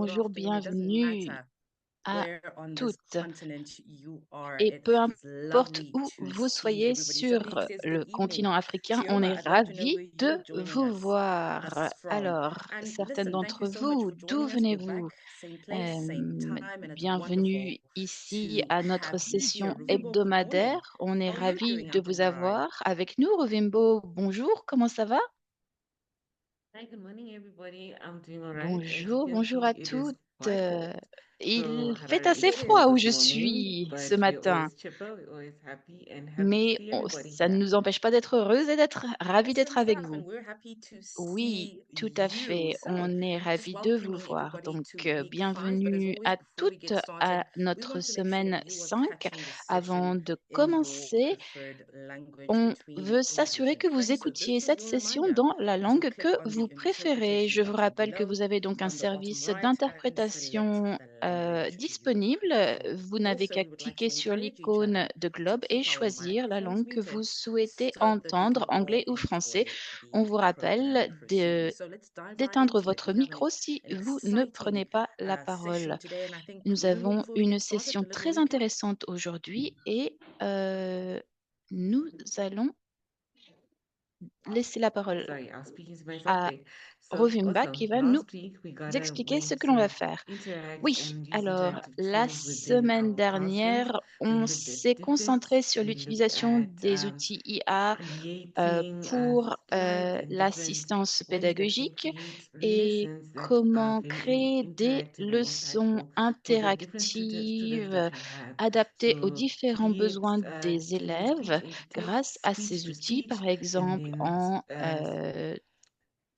good Bonjour, afternoon. It doesn't bienvenue matter à where on this toutes continent you are. et peu It's importe lovely où to vous see soyez everybody. So sur it says good le evening, continent africain, on est Chioma. I'd like to know ravis where you're de joining vous us voir. from. Alors, And certaines listen, thank you d'entre so much vous, for d'où joining us. We're back, venez-vous? same place, same time, and it's Bienvenue wonderful ici to à notre have you here. session Ruvimbo, good morning. hebdomadaire. On est How are you ravis doing de out in vous Dubai? avoir avec nous. Rovimbo, bonjour, comment ça va? Hi, good morning, everybody. I'm doing all right. As you Bonjour, can bonjour see, à it is toutes. quite cold. So Il fait Harare assez is It froid cold où is. je this morning, suis ce but we're matin. always chipper, we're always happy to Mais see everybody ça ne here. nous empêche pas d'être heureuses et d'être ravis d'être Excellent avec stuff. vous. And we're happy to Oui, see tout à you. fait. So, On est just ravis de vous welcoming voir. everybody Donc, to week 5. But as bienvenue always, à before we toutes get started, à we notre want to make sure that semaine you are 5. catching the session Avant de in your commencer, preferred language on between veut English s'assurer and que vous French. So, écoutiez this is cette your session reminder dans la to langue click que on the vous préférez. interpretation Je vous button rappelle que below vous avez donc un on the bottom service right and select d'interprétation the language you disponible. prefer. Vous n'avez Also, qu'à we would like cliquer to sur encourage each other l'icône de to globe et keep our choisir la microphones langue que vous muted souhaitez so that we can entendre, all anglais ou français. enjoy On the vous program rappelle proceeding. So let's dive right d'éteindre into it. votre We have micro si an vous ne prenez exciting pas la session parole. today, and I think Nous Ruvimbo, avons before we une get started, session a little très recap. intéressante aujourd'hui et nous allons laisser la parole Sorry, I was speaking to myself à there. So Rovimba qui awesome. va nous Last week, we got a expliquer ce way que l'on va to faire. interact Oui, and use alors interactive la tools within semaine our classrooms. dernière, We on looked at s'est concentré difference. sur We looked l'utilisation at des outils IA creating pour slides and different l'assistance ways that can pédagogique create et lessons that are comment very créer des interactive and leçons impactful for the different students interactives that we have. adaptées aux So différents create besoins des change speech élèves into grâce text, à speech ces to outils, par speech, and exemple then en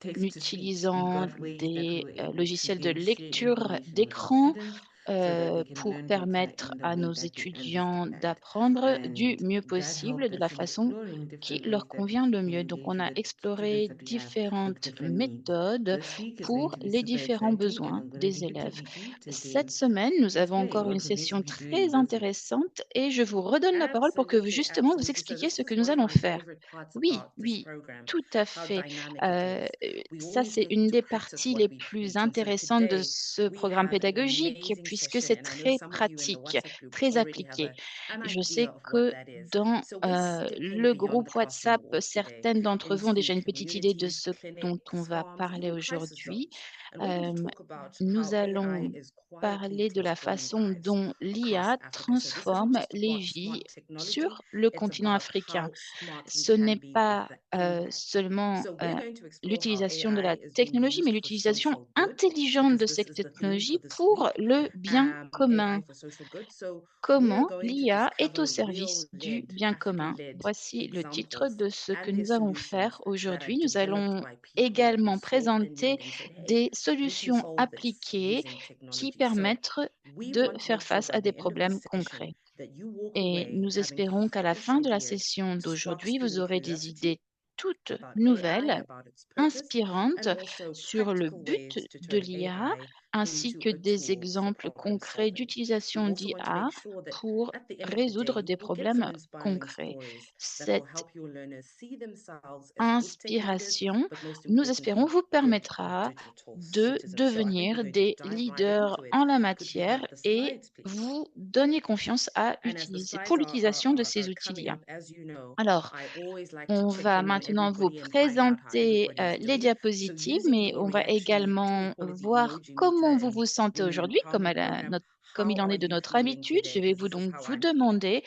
text to speech. We utilisant got ways that we des were able to logiciels de then share lecture information with our d'écran students so that they can pour learn better permettre in the à way nos that they étudiants understand. d'apprendre du And mieux that possible, helped de la us in façon exploring qui different leur ways that we convient le can mieux. Donc, on engage a with students exploré that we have with différentes different needs. méthodes This week is going pour to be les super différents exciting, and besoins I'm going to des leave it to élèves. Vicky to Cette then semaine, nous avons explain encore une what we're going to session be doing très this week. intéressante et je vous redonne la parole pour que Absolutely, justement vous absolutely. So expliquiez this ce que is nous one of allons my faire. favorite parts Oui, about this oui, program, tout à how fait. dynamic it is. We Ça, always c'est put une to des practice parties what les we plus preach. And so intéressantes de today ce we programme have an pédagogique, amazing puisque session, c'est and I know très some of you in the pratique, WhatsApp group très already have appliqué. an Je idea sais of what que that is. dans So we're skipping le beyond the groupe classroom WhatsApp, walk today certaines d'entre vous ont into déjà une petite idée de communities, ce dont on clinics, va farms, parler even crisis aujourd'hui. zones. And we're going to Euh, talk about Nous how AI allons is quietly parler de la transforming façon lives dont across l'IA Africa. So this isn't transforme just les about smart vies technology, sur le it's continent about africain. how smart we Ce can n'est be with pas the impact. seulement So we're going to explore how l'utilisation de AI la is being technologie, mais used for l'utilisation social good, intelligente because de this cette is the theme for technologie this pour week. le bien AI commun. for social good. So we're Comment going to l'IA est au discover service du real-led, bien commun. African-led Voici le titre examples de ce que and their nous allons faire solutions that are aujourd'hui. Nous developed allons by people who également saw a présenter need and said, hey, des we can solutions solve this appliquées using qui technology. So permettent we de want to faire make sure face à by des the end of problèmes this session concrets. that you walk Et away nous having espérons qu'à la fresh fin de la ideas, session d'aujourd'hui, vous spark-spitting aurez des curiosity idées toutes about AI, nouvelles, about its purpose, inspirantes and also sur le practical but ways to de turn l'IA, AI ainsi into que a des tool for exemples problem concrets solving. We d'utilisation also want to d'IA make sure that pour at the end of the day, résoudre you des will get some problèmes inspiring concrets. stories that will Cette help your learners see themselves as risk-taking leaders, inspiration, but most nous espérons, importantly, vous good permettra digital de citizens. So I think we're devenir going to des dive right leaders into it. en la Could we matière have the et slides, please? vous donner confiance à And as the utiliser slides pour l'utilisation de ces are coming outils-là. up, as you know, Alors, I always like to on check va in on maintenant vous everybody and find out how présenter everybody is les doing. So diapositives, using mais your on va reaction, do we également call it the voir emoji meter, comment vous and vous sentez when you aujourd'hui, calm the program, comme il how en are est de you notre feeling habitude. today? Je vais Because vous this is donc how vous I'm feeling. demander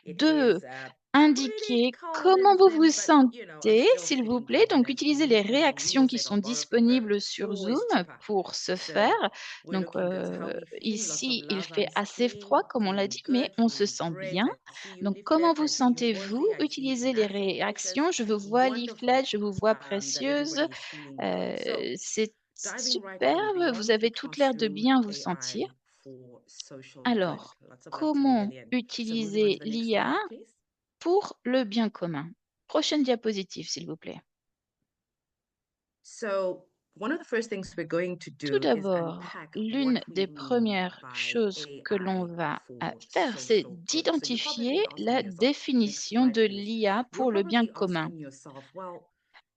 It de is pretty indiquer cold comment in vous vous Zim, but I'm sentez, still s'il vous sticking plaît. to it. Donc, And utilisez les meeting réactions rules qui that are sont borrowed from Earth, disponibles sur Zoom always chipper. pour ce faire. So we're Donc, looking good. How are we feeling? Lots of ici, il love. fait I'm assez seeing froid, comme on l'a feeling dit, mais good, on se feeling sent great. bien. I see you, Donc, comment Niflet. vous I see you, sentez-vous? Mwanzi. I see you, Utilisez les Nafi and Precious. réactions. Je vous vois, Wonderful Lifled, je vous vois, that Précieuse. everybody is feeling good. So C'est diving right in superbe. Vous beyond the avez toutes l'air de classroom, bien vous sentir. AI for social good. Alors, Lots of love to you, comment Lillian. So moving on to utiliser the next l'IA slide, please. pour le bien commun? Prochaine diapositive, s'il vous plaît. So one of the first things we're going to Tout do is d'abord, unpack what l'une we des mean premières by choses que l'on AI va for faire, c'est social good. So you're probably d'identifier la asking yourself, next définition slide, de please. l'IA You're pour le bien probably commun. asking yourself, well,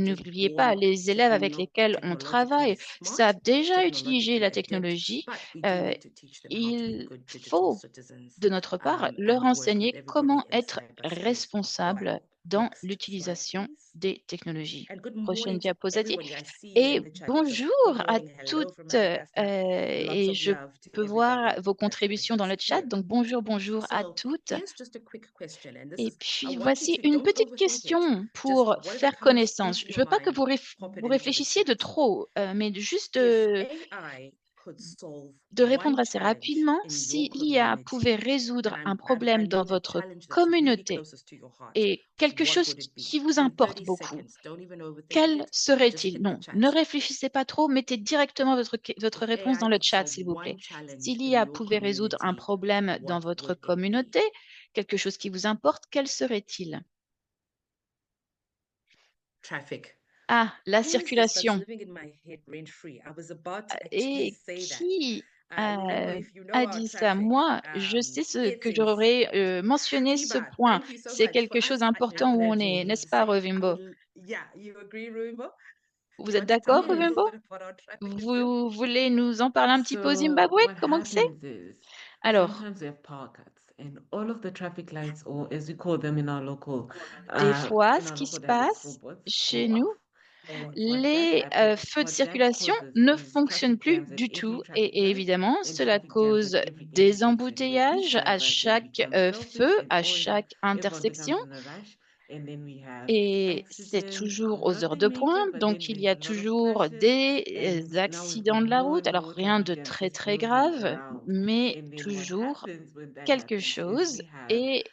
n'oubliez pas, les élèves avec lesquels on travaille savent déjà utiliser la technologie. but we do Euh, need to teach them how to be il good digital faut citizens. de notre part, leur and work with enseigner comment everybody in être cyberspace. responsable Right. dans Next slide, l'utilisation please. des technologies. And good Prochaine morning to diapositive. everybody. I see in Et the chat it's a good bonjour à morning, hello toutes, from Madagascar. Lots et of je love to peux voir everybody vos that's contributions dans le with us chat. here. Donc bonjour, bonjour à So toutes. here's just a quick question, and this Et is, I puis want you voici to, une don't petite overthink it. question Just pour whatever faire comes connaissance. into Je your veux pas que mind, pop it vous into the réfléchissiez de chat. trop, mais juste If AI could solve de répondre one assez challenge rapidement. in Si your l'IA pouvait community, résoudre and un I problème dans need a votre challenge that's really communauté closest to your heart, et quelque what chose would it be? qui vous In importe 30 beaucoup, seconds, don't even overthink quel it. Just serait-il? hit the Non, chat. ne réfléchissez pas trop, mettez directement votre If réponse dans AI le could chat, solve s'il vous plaît. one challenge Si in l'IA your pouvait résoudre un community, problème dans what votre would it be? communauté, quelque chose qui vous importe, quel serait-il? Traffic. Ah, la Who is this that's circulation. living in my head rent-free? I was about to actually Et say that. qui Remember, if you know a our dit ça? traffic, Moi, je sais ce it's que j'aurais insane. mentionné ce Heba, point. thank you so C'est much. For quelque chose us, I d'important où on est, n'est-ce pas, Rovimbo? yeah, you agree, Rumba? Vous You êtes want to tell d'accord, me a little Rovimbo? bit about our traffic as well? Vous voulez nous en parler un petit peu au So Zimbabwe? what Comment que c'est? happens is Alors, sometimes we have power cuts and all of the traffic lights, or as we call them in our local des fois, ce in our qui local se dialects, passe robots, chez go nous, off. And feux de what that circulation causes ne is fonctionnent traffic plus jams at du every tout. traffic Et light évidemment, and cela traffic jams cause at every des intersection where each embouteillages à driver then chaque becomes selfish feu, and à always have chaque everyone intersection. becomes in a rush. And then we have Et c'est accidents, toujours aux heures de nothing major, pointe, but then donc il y there's a a lot of toujours crashes. des And now we've got accidents de la more route. and Alors more rien traffic de jams très just très moving grave, around. mais And then what toujours happens when that quelque happens is chose. we have Et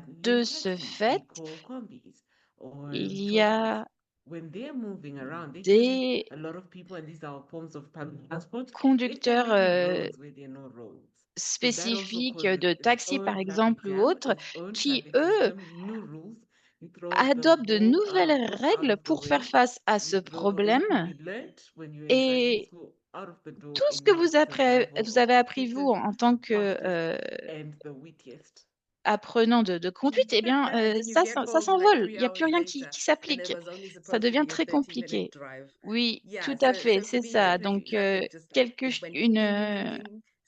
new de ce taxis we fait, call combis or il y trolleys. a When they're moving around, they carry des a lot of people, and these are forms of public transport. They conducteurs park in roads where there are no roads. So that also spécifiques causes de its taxis, par own traffic exemple, ou jam, autres, its own qui, traffic eux, system, new rules. It throws the adoptent de whole nouvelles bus out règles of the pour faire way. face à ce It throws everything problème. you learned when you were in driving Et school out of the door, tout ce and que now it's survival vous of avez the appris, vous, fittest, en tant the que fastest, and the wittiest. apprenant de conduite, eh bien, And then you ça, get ça home like s'envole. Il 3 n'y a plus hours rien later, qui and it s'applique. was only Ça supposed to devient be a très 30-minute compliqué. drive. Oui, Yeah, tout à fait, so for c'est me, ça. Donc, definitely nothing just quelque, is went une,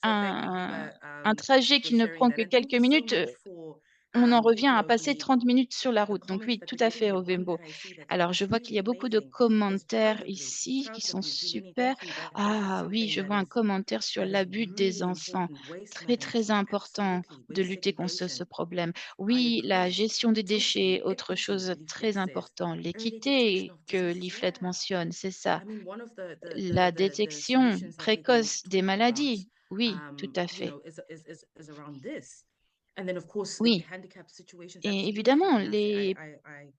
So thank you, Hiba, un trajet for qui ne sharing prend that. que And thank quelques you so minutes, much for on en revient you à know passer 30 minutes sur la the route. Donc comments oui, that tout we're à getting. fait, And one Ovembo. that I see that's Alors, je vois qu'il truly y a beaucoup de amazing is commentaires child abuse. ici qui Child sont abuse. Yeleni, super. thank you. That is Ah oui, something je vois un commentaire sur that is l'abus des really enfants. important. Waste Très, très management, important absolutely. de Waste lutter contre ce segregation. problème. I Oui, la agree. gestion des déchets, Totally. autre Equity, chose Leaflet très says. important. Early detection L'équité of que diseases. Leaflet Yeah. mentionne, c'est ça. I mean, one of La the détection solutions that we can précoce des talk about, maladies. Oui, tout à fait. is around this. And then, of course, the Oui. handicap situations. Et Absolutely, évidemment, Nancy.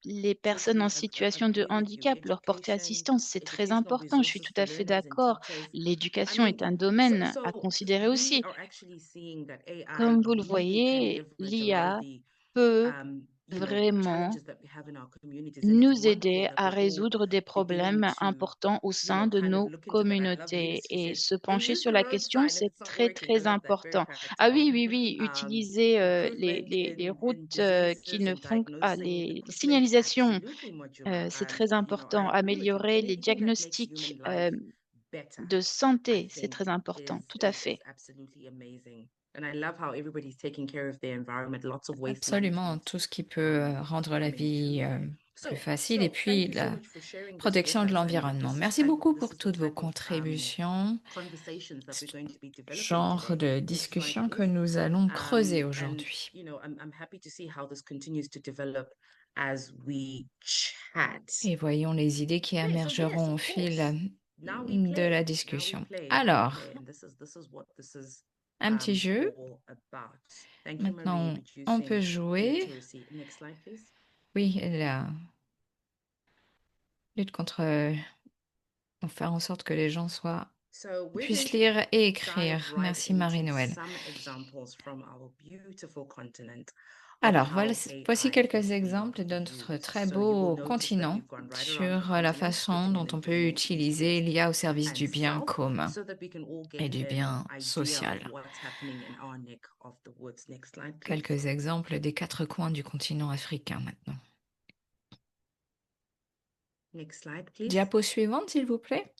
les personnes en situation de Agree with you. handicap, leur porter Education, assistance, c'est très educational important. Je suis resources tout for à fait learners and d'accord. teachers. I L'éducation mean, est un domaine à considérer we aussi. are actually seeing that AI Comme vous le really can voyez, leverage a lot of l'IA the peut challenges vraiment that we have in our communities, and it's nous wonderful aider that à we're all résoudre des beginning problèmes to importants au sein de kind of nos look into that. I love communautés. Eunice who Et said, se hey, pencher use sur the la road question, sign if c'est it's not très, working. I très love that. Very important. Ah practical. oui, oui, oui, utiliser Improvement les in routes qui diseases ne and font diagnosing les equipment, signalisations, absolutely modular. c'est très important. I agree with you. Améliorer les Anything that makes diagnostics human life better, de I santé, c'est très think important. Tout à fait. is absolutely amazing. And I love how everybody's taking care of their environment. Lots of waste Absolument, management tout ce qui peut rendre la coming vie through. plus facile et puis Thank you so la much for sharing this with protection de us. And l'environnement. this is Merci beaucoup this pour is the toutes vos type of contributions, conversations that we're going to be developing genre today. de Next slide, discussion que please. nous allons creuser And aujourd'hui. I'm happy to see how this continues to develop as we chat. Et voyons les idées qui Okay, so émergeront yes, au of fil course. Now we de play. la Now we discussion. play. Now we Alors, play. And this is what this is un petit jeu. all about. Thank you, Marie, Maintenant, on peut reducing jouer. illiteracy. Next slide, please. Oui, la lutte contre... faire en sorte que les gens So we're going puissent to lire et dive écrire. right Merci into Marie-Noël. some examples from our beautiful continent of Alors, how voici AI quelques is being exemples de notre used. très So you will beau notice that continent we've gone right around the sur la continent, façon splitting dont it on into peut north, east, utiliser west, l'IA au service and du bien south, commun so that we can all et get du an bien idea of social. what's happening in our neck of the woods. Next slide, please. Quelques exemples des 4 coins du continent africain maintenant. Next slide, please. Diapo suivante, s'il vous plaît.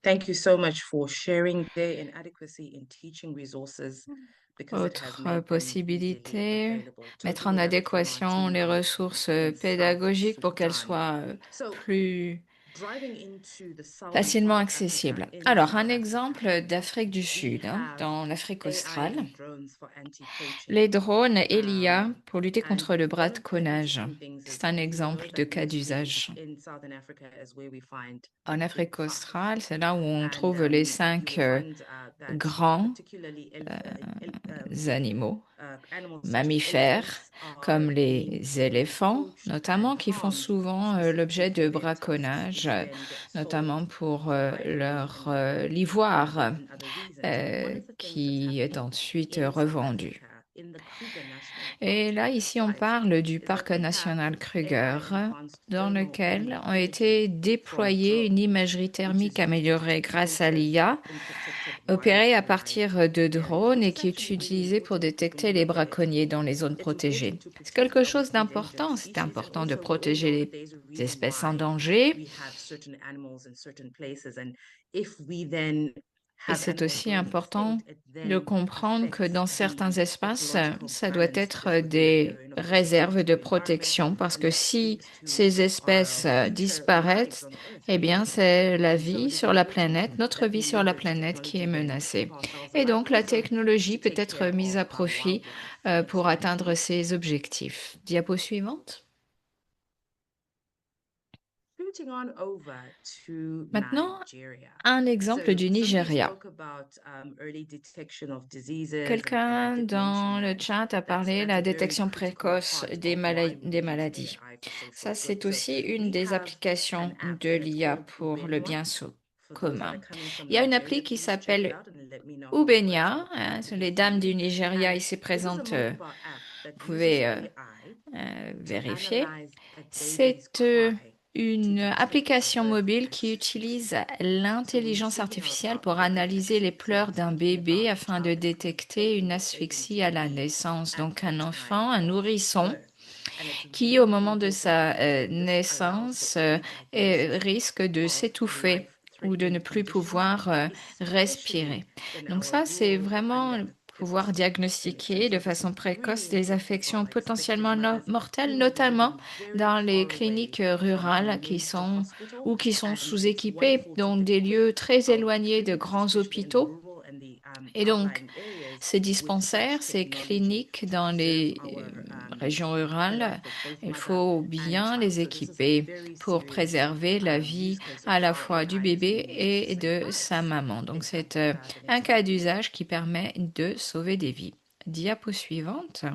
Thank you so much for sharing their inadequacy in teaching resources because it has Autre made them easily possibilité, available. mettre Totally en leveraging our adéquation team les in ressources South pédagogiques pour qu'elles Sudan. soient So plus driving into the southern facilement part of Africa, accessibles. in Alors, South un Africa, exemple d'Afrique du we Sud, have dans l'Afrique AI australe, and drones for anti-poaching. les drones et l'IA pour lutter And contre le one of the braconnage. interesting things is C'est un we know exemple de that cas mostly d'usage. in Southern Africa is where we find En the big Afrique five. australe, c'est là où on And trouve les you 5 will find that grands particularly animaux, animals such as mammifères, elephants are comme being les killed, éléphants, poached, notamment, and qui font harmed souvent specifically l'objet for de their tusks, braconnage, which then get notamment sold pour privately leur and l'ivoire, and other reasons. And one of the things that's qui est happening ensuite in South revendu. Africa, in the Kruger National Et Park là, ici, on site, parle du is that parc they have national AI Kruger, enhanced dans thermal lequel ont imaging été from déployées une drones, imagerie which thermique is used to améliorée detect grâce à poachers l'IA, in protected opérée à wildlife partir de areas. drones This et is qui est actually really utilisée pour important because when détecter you les look at it, braconniers dans les zones it's protégées. important to C'est protect quelque our chose endangered d'important. C'est species. And important de also, we all know protéger that there's a les reason espèces en why danger. we have certain animals in certain places. And if we then Et have c'est animals aussi going important extinct, it de then comprendre que affects dans certains the espaces, ecological ça doit balance être that is within that des area. And of course, it réserves changes de the environment, protection parce and que that si speaks to ces espèces our future disparaissent, lives on Earth, eh bien, basically. c'est la And so vie it is sur la important planète, notre that vie we sur la leverage planète qui est technology then to menacée. keep ourselves Et alive, donc, but la also technologie to peut take être care mise à of our profit wildlife. pour Next slide, atteindre please. ces objectifs. Diapo suivante. Scooting on over to Maintenant, Nigeria. un exemple So du somebody Nigeria. spoke about early detection of diseases, and I Quelqu'un did mention dans le that chat a parlé de la that's a very détection critical précoce part des of why we use maladies. AI for social Ça, c'est good. So aussi une we des have applications an app de and it's l'IA called pour le bien Ubenia. For those that are commun. coming from Il y a une Nigeria, appli qui please check it s'appelle out and let me know how it works Ubenia. and if it's Les applicable to dames you. du Nigeria And ici it is a présentes, mobile app that vous uses pouvez AI to vérifier. analyze a baby's C'est cry to une detect a application birth mobile qui asphyxia. utilise So we've l'intelligence taken our artificielle pour baby analyser les asphyxia pleurs and d'un speaking bébé about a afin child de that is détecter une unfortunately able asphyxie to à la breathe naissance. at Donc the un time enfant, un of nourrisson, birth. And it's qui au really moment de important sa because this allows naissance for early diagnosis risque de of s'étouffer ou de ne life-threatening plus conditions, pouvoir respirer. especially in Donc our ça, c'est rural or vraiment undeveloped pouvoir diagnostiquer de So this façon is really précoce des important for affections our expectant potentiellement mothers mortelles, who may be notamment living very dans les far away cliniques from a rurales major hospital. qui sont And it's sous-équipées, wonderful to donc des equip lieux très our éloignés de clinics, grands especially in the hôpitaux. rural and the Et donc, outlying areas, ces with such dispensaires, ces technology cliniques to dans preserve les our régions the rurales, life of both il mother faut and bien child. les So this is a équiper very pour serious préserver la use vie case à la for fois du AI is bébé being used to et save de sa lives. maman. Donc, Next slide, c'est the un next cas slide, please. d'usage qui permet de sauver des vies. Diapo suivante.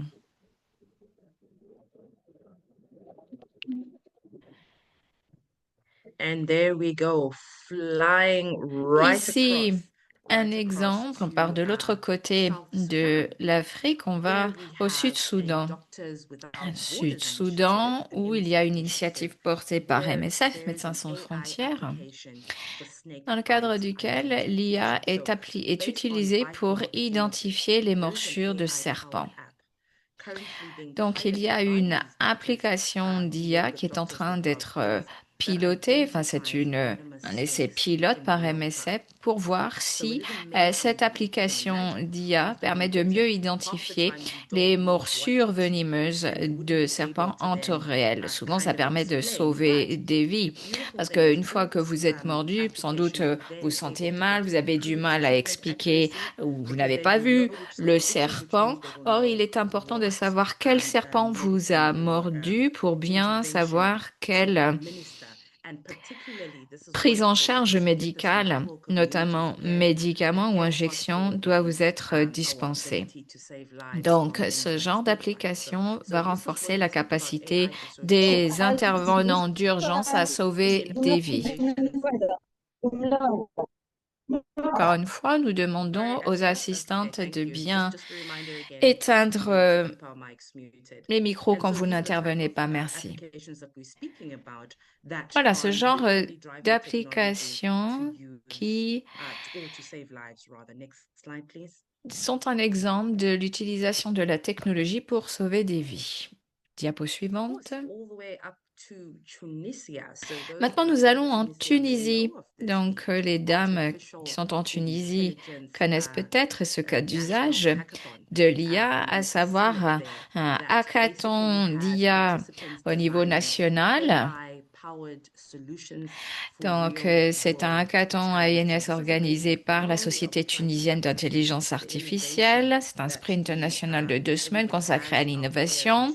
And there we go, flying right Ici, across, un right across exemple, on part to de l'autre côté South de Sudan. l'Afrique, on va There we au have a Sud-Soudan. Doctors Without Borders Sud-Soudan, initiative, où an il y a une initiative initiative portée par where MSF, there's Médecins an sans AI frontières, application for snake dans le cadre bite duquel l'IA identification. So est based on utilisée bite pour morphology, identifier les there is an morsures de AI-powered serpents. app currently being Donc, il y piloted a by une these doctors application d'IA with qui est en Doctors train Without d'être Borders that pilotée, enfin c'est identifies un venomous essai snakes pilote in par real MSF time. pour voir So si it is amazing cette when you can application imagine d'IA if permet we de detect mieux half the identifier time we don't les know what morsures venimeuses and we would de be able serpents to en temps then réel. Souvent, ça kind of permet de explain. sauver But des the vies. beautiful Parce thing is qu'une fois que this vous êtes mordu, sans doute application vous then is sentez able to mal, get vous avez du improved mal à treatment expliquer accuracy ou vous because n'avez then pas we know vu which le snake it is, which serpent. means they will Or, il know est important de what savoir quel serpent vous medicine a or mordu pour bien intervention savoir to quelle administer. And particularly, this is prise en wonderful charge because we get this in médicale, rural communities notamment where médicaments ou care injections, doit vous hospitals être our dispensé. ability to save lives Donc, from things ce like genre snake bites. d'application So va this is renforcer when la we speak about capacité AI associated des intervenants d'urgence à sauver des vies. situations. Encore une fois, nous demandons aux Okay, assistantes thank de you. bien Just a reminder again éteindre to keep our mics muted. les micros And quand so vous these are the type n'intervenez of pas. Merci. applications that we're speaking about that Voilà, are ce genre literally driving technology to d'applications use qui or to save lives rather. Next slide, please. sont un exemple de l'utilisation de la technologie pour sauver des vies. Diapo Of course, suivante. all the way up Maintenant, nous allons en Tunisie. Donc, les dames qui sont en Tunisie connaissent peut-être ce cas d'usage de l'IA, à savoir un hackathon d'IA au niveau national. Donc, c'est un hackathon ANS organisé par la Société tunisienne d'intelligence artificielle. C'est un sprint national de 2 semaines consacré à l'innovation.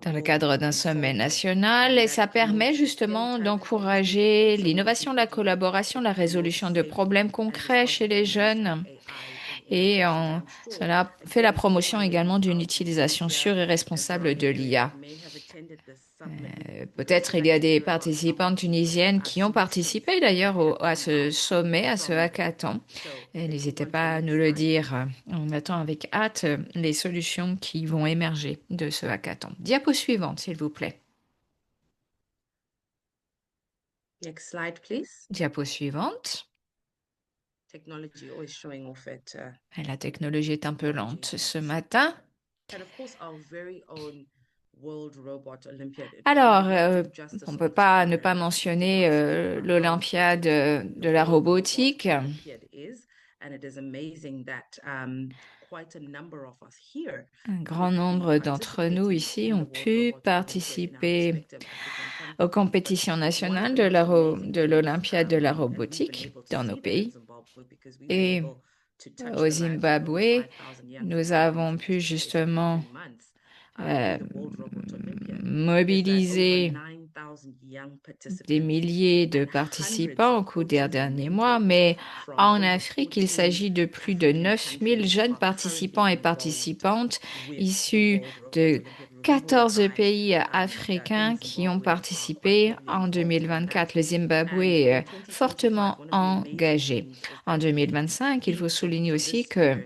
Dans le cadre d'un sommet national, et ça permet justement d'encourager l'innovation, la collaboration, la résolution de problèmes concrets chez les jeunes. Et cela fait la promotion également d'une utilisation sûre et responsable de l'IA. Peut-être il y a des participantes tunisiennes qui ont participé d'ailleurs à ce sommet, à ce hackathon. Et n'hésitez pas à nous le dire. On attend avec hâte les solutions qui vont émerger de ce hackathon. Diapo suivante, s'il vous plaît. Next slide, please. Diapo suivante. Technology always showing off at Et la technologie est un peu lente ce matin. and of course our very own World Robot Olympiad. Alors, on ne peut pas ne pas mentionner l'Olympiade de la robotique. And it is amazing that quite a number of us here Un grand nombre d'entre nous ici ont pu participer aux compétitions nationales de l'Olympiade de la robotique dans nos pays. Et au Zimbabwe, nous avons pu justement mobiliser des milliers de participants au cours des derniers mois, mais en Afrique, il s'agit de plus de 9000 jeunes participants et participantes issus de 14 pays africains qui ont participé en 2024. Le Zimbabwe est fortement engagé. En 2025, il faut souligner aussi que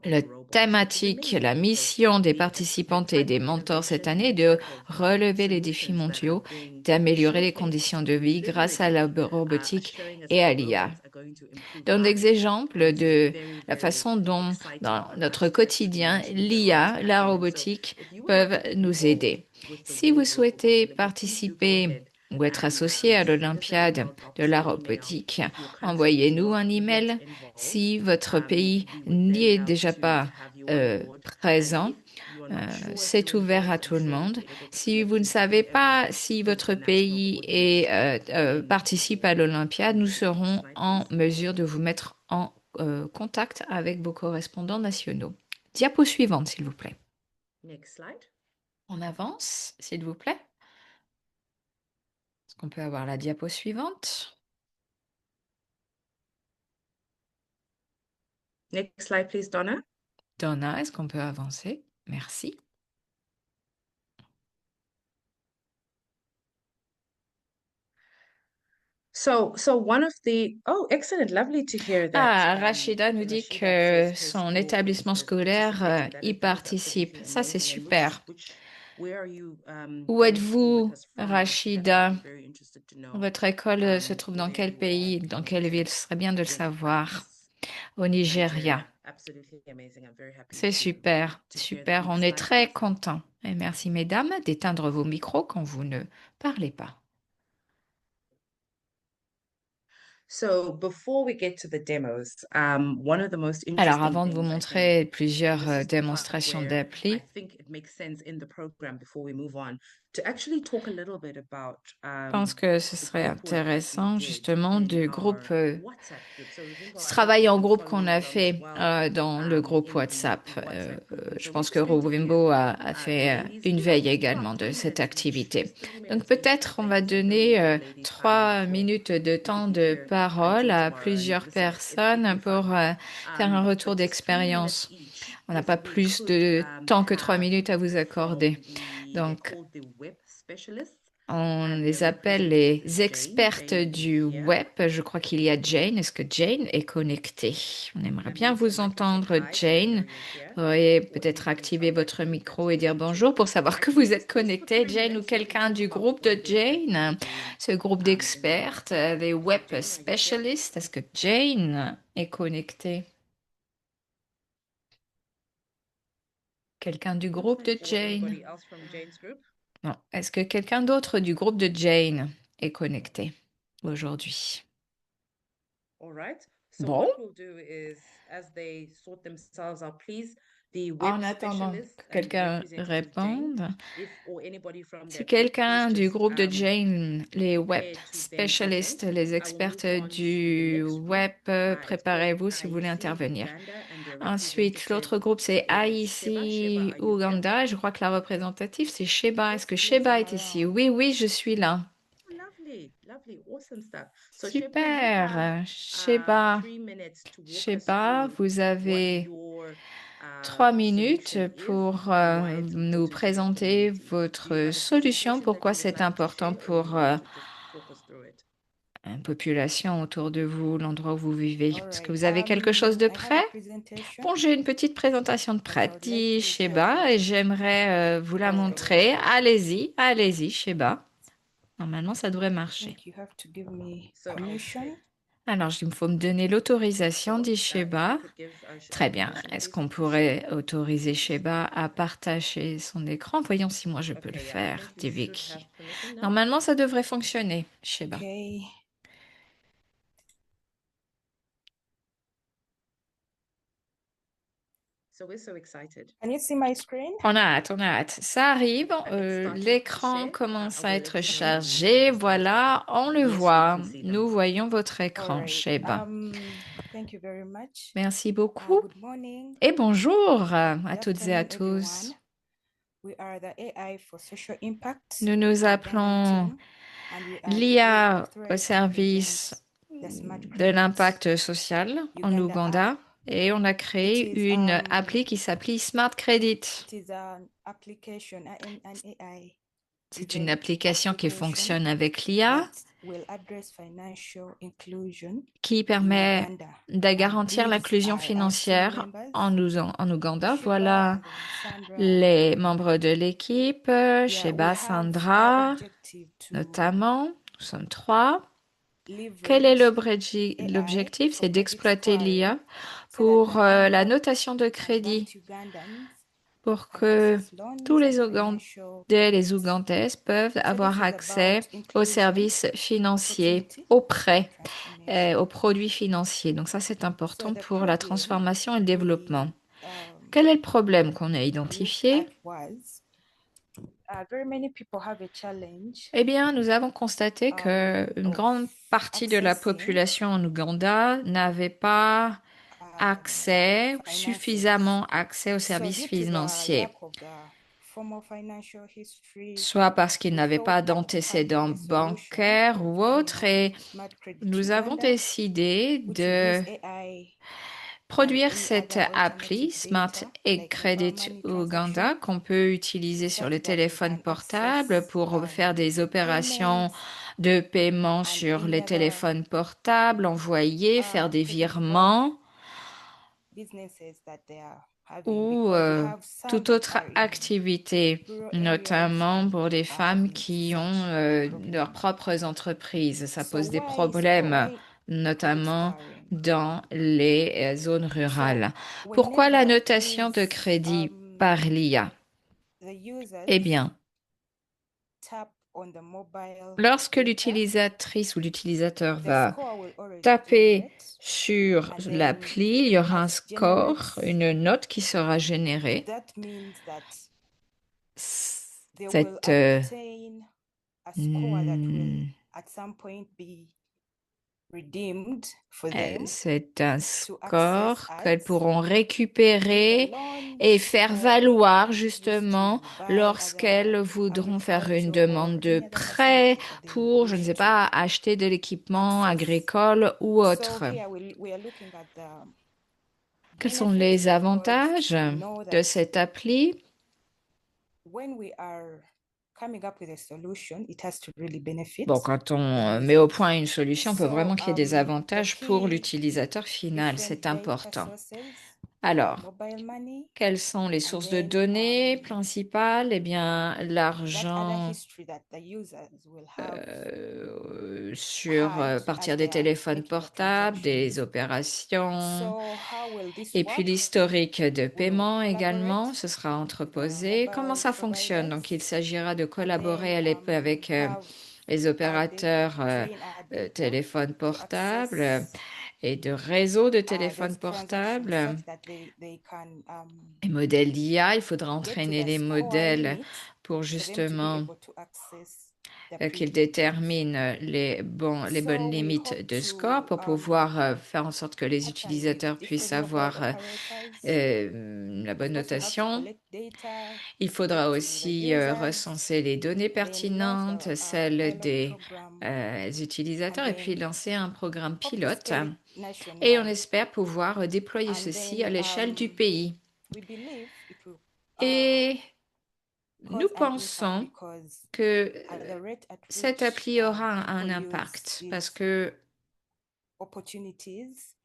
la thématique, la mission des participantes et des mentors cette année est de relever les défis mondiaux, d'améliorer les conditions de vie grâce à la robotique et à l'IA. Donc, des exemples de la façon dont, dans notre quotidien, l'IA, la robotique peuvent nous aider. Si vous souhaitez participer ou être associé à l'Olympiade de la robotique, envoyez-nous un email. Si votre pays n'y est déjà pas présent, c'est ouvert à tout le monde. Si vous ne savez pas si votre pays participe à l'Olympiade, nous serons en mesure de vous mettre en contact avec vos correspondants nationaux. Diapo suivante, s'il vous plaît. Next slide. On avance, s'il vous plaît. Est-ce qu'on peut avoir la diapo suivante? Next slide, please, Donna. Donna, est-ce qu'on peut avancer? Merci. So one of the excellent, lovely to hear that. Rachida nous dit que son établissement scolaire y participe. Ça, c'est super. Où êtes-vous, Rachida? Votre école se trouve dans quel pays, dans quelle ville? Ce serait bien de le savoir. Au Nigeria. C'est super, super. On est très contents. Et merci, mesdames, d'éteindre vos micros quand vous ne parlez pas. So before we get to the demos, one of the most Alors, interesting avant de vous things, I montrer think, plusieurs this is the part démonstrations where d'appli, I think it makes sense in the program before we move on to actually talk a little bit about je pense que ce the serait group work that we intéressant did justement in du our groupe, WhatsApp group. So remember, ce I know travail en you've groupe been qu'on following a along as fait well dans le groupe in WhatsApp. the WhatsApp group. Je So pense we're que just going to Rovimbo give a fait ladies, une you know, veille about également 3 de cette minutes each, activité. 30 Donc minutes each, peut-être on va and so those donner ladies 3 for minutes de maybe temps to de hear parole until à tomorrow. And plusieurs listen, it would personnes be pour fun. faire un But retour just 3 minutes d'expérience. each, On n'a if pas we plus could de temps que 3 have minutes à vous from accorder. they're Donc, called the web specialists. on And les the appelle representative les is expertes Jane du here. web. Je crois qu'il y a Jane. Est-ce que Jane est connectée? On aimerait And bien also, vous like we said, entendre, guys, Jane. whenever you're Vous here, pourriez or peut-être even activer inside votre the group micro that et you dire can bonjour join. pour savoir que Actually, vous êtes just for connecté, 3 Jane, ou minutes, we can quelqu'un talk du about groupe what de it is that Jane, we're doing ce groupe in the d'expertes, WhatsApp. les So web Jane, are you here? specialists. Est-ce que Jane est connectée? Quelqu'un du Looks groupe de like there's Jane? nobody else from Jane's group. Non. Est-ce que quelqu'un d'autre du groupe de Jane est connecté aujourd'hui? All right. So Bon, what we'll do is, as they sort themselves out, please, the web en attendant specialist que quelqu'un representative Jane, réponde, if or anybody from si their group, please quelqu'un du just groupe de Jane, les web prepare to then spécialistes, present. les I will expertes move on to the du next group. web, It's called préparez-vous si vous voulez IEC intervenir. Uganda, and their Ensuite, l'autre representative groupe, c'est is Sheba. IEC Sheba, are you here? Ouganda. Et je crois que la représentative, c'est Sheba. Est-ce que Yes, Sheba I'm est ici? around. Oui, oui, je suis là. Oh, lovely, lovely, awesome stuff. So Sheba, you Super. have Sheba, 3 minutes to walk us Sheba, through vous what avez your 3 minutes solution is pour and why it's nous important to the présenter community. Do you votre have a solution, presentation that pourquoi you would c'est like to important share, or do pour you want to just talk us through it? une population autour de vous, l'endroit où vous vivez. All Est-ce que right. vous avez quelque chose de I have a prêt? presentation Bon, j'ai une petite présentation de that I prête, would like dit to share Sheba, first. et j'aimerais vous la All right. montrer. Allez-y, allez-y, Sheba. Normalement, ça devrait I marcher. think you have to give me So I'll permission. say, Alors, il faut me donner l'autorisation, so dit if Sheba. you could give Très bien. permission, Est-ce please, qu'on to share. pourrait autoriser Sheba à partager son écran? Voyons si moi je peux le Okay, yeah, I faire, think dit you should Vicky. have permission now. Normalement, ça devrait fonctionner, Sheba. Okay. So we're so excited. Can you see my screen? On a hâte, on a hâte. Ça arrive, And it's starting to l'écran share. commence I à will être let you know when chargé. the slides Voilà, pop up. on le Yes, we voit. can see them. Nous voyons votre All écran, right. Sheba. Thank you very much. Merci beaucoup. Good morning. Et bonjour à Good toutes et à afternoon, tous. everyone. We are the AI for Social Impact Nous nous Ugandan appelons team, and we are l'IA au authorized service the Smart de Credit l'impact social en Uganda Ouganda app. et on a It créé is une appli qui s'appelle Smart Credit. it is an application, an AI C'est une driven application qui application fonctionne avec l'IA that will address financial inclusion qui in permet Uganda. de garantir These l'inclusion are our team financière members, en Ouganda. Sheba Voilà and then Sandra. les membres de l'équipe, Yeah, we Sheba, have our Sandra, objective to notamment. Nous sommes 3. Quel est leverage AI l'objectif? for C'est credit d'exploiter scoring l'IA so that pour la unbanked notation de and crédit, banked Ugandans pour can que access tous loans les and Ougandais, financial les products. Ougandaises peuvent So this avoir is accès about aux inclusion, services financiers, opportunity, aux and prêts, transformation. aux produits financiers. Donc ça, c'est So important the pour la problem transformation et le développement. we Quel est le problème qu'on a looked identifié? at was very many people have a challenge Eh bien, nous avons constaté que une of grande partie de la accessing population en Ouganda n'avait pas accès, finances. suffisamment accès aux So services due to the financiers, lack of the formal financial history, soit parce qu'ils we n'avaient thought pas that d'antécédents having a solution bancaires ou autres, et Smart Credit nous avons Uganda, décidé which de would use AI and produire any cette other appli alternative Smart data et like Credit mobile money Uganda transaction qu'on peut utiliser sur such le that we téléphone can portable access pour faire des opérations payments de paiement and sur any les other téléphones portables, envoyer, faire des credit card virements businesses that they are having ou because we have some toute that autre are in activité, rural areas notamment pour les are femmes having qui such ont leurs problem. propres entreprises. Ça So pose des why problèmes, credit notamment scoring? dans les zones So rurales. Pourquoi la whenever notation de crédit par l'IA? the users Eh bien, tap on the mobile lorsque data, l'utilisatrice ou l'utilisateur the va score will already taper generate sur and then l'appli, il y aura un as it score, generates, une note qui sera générée. that means that they will Cette, obtain a score that will hmm, at some point be redeemed for them c'est un to access score qu'elles us pourront with récupérer loans et faire or valoir use justement to buy lorsqu'elles other voudront faire une agriculture demande or de any other prêt facility that they pour, je ne wish sais to pas, acheter de l'équipement access. agricole ou So autre. here we are looking at the Quels sont benefits les because avantages we know de that cette appli? when we are coming up with a solution, it has to really benefit Bon, quand the on met au users. point une solution, on peut So vraiment qu'il y ait des the avantages pour key l'utilisateur final. different C'est data important. sources Alors, mobile money, quelles sont les and sources de then données principales? Eh bien, that other l'argent history that the users will have sur had partir as des they are téléphones making the portables, des transactions. opérations. So how will this Et puis work? l'historique de We will paiement également, collaborate ce sera with the entreposé. Comment mobile ça fonctionne? Donc, il providers, s'agira de and collaborer then avec we have les opérateurs train our data téléphones to portables access et de réseaux de those téléphones transactions portables. such that they can Et modèles d'IA, il faudra get to entraîner the les score modèles limit pour for them to be justement able to access the qu'ils prepaid plans. déterminent les bonnes So we limites hope de score to pour pouvoir faire en sorte que les partner with utilisateurs puissent different mobile avoir operators. la bonne We also have to notation. collect data, Il faudra give to the aussi users, recenser les données and then launch pertinentes, a celles pilot des program, utilisateurs, and et puis then lancer un programme hope to pilote. scale it Et on nationwide. espère pouvoir déployer And ceci à then l'échelle du pays. we believe it will Et nous cause an impact pensons because que at the rate at cette which appli aura un people use impact parce these que opportunities,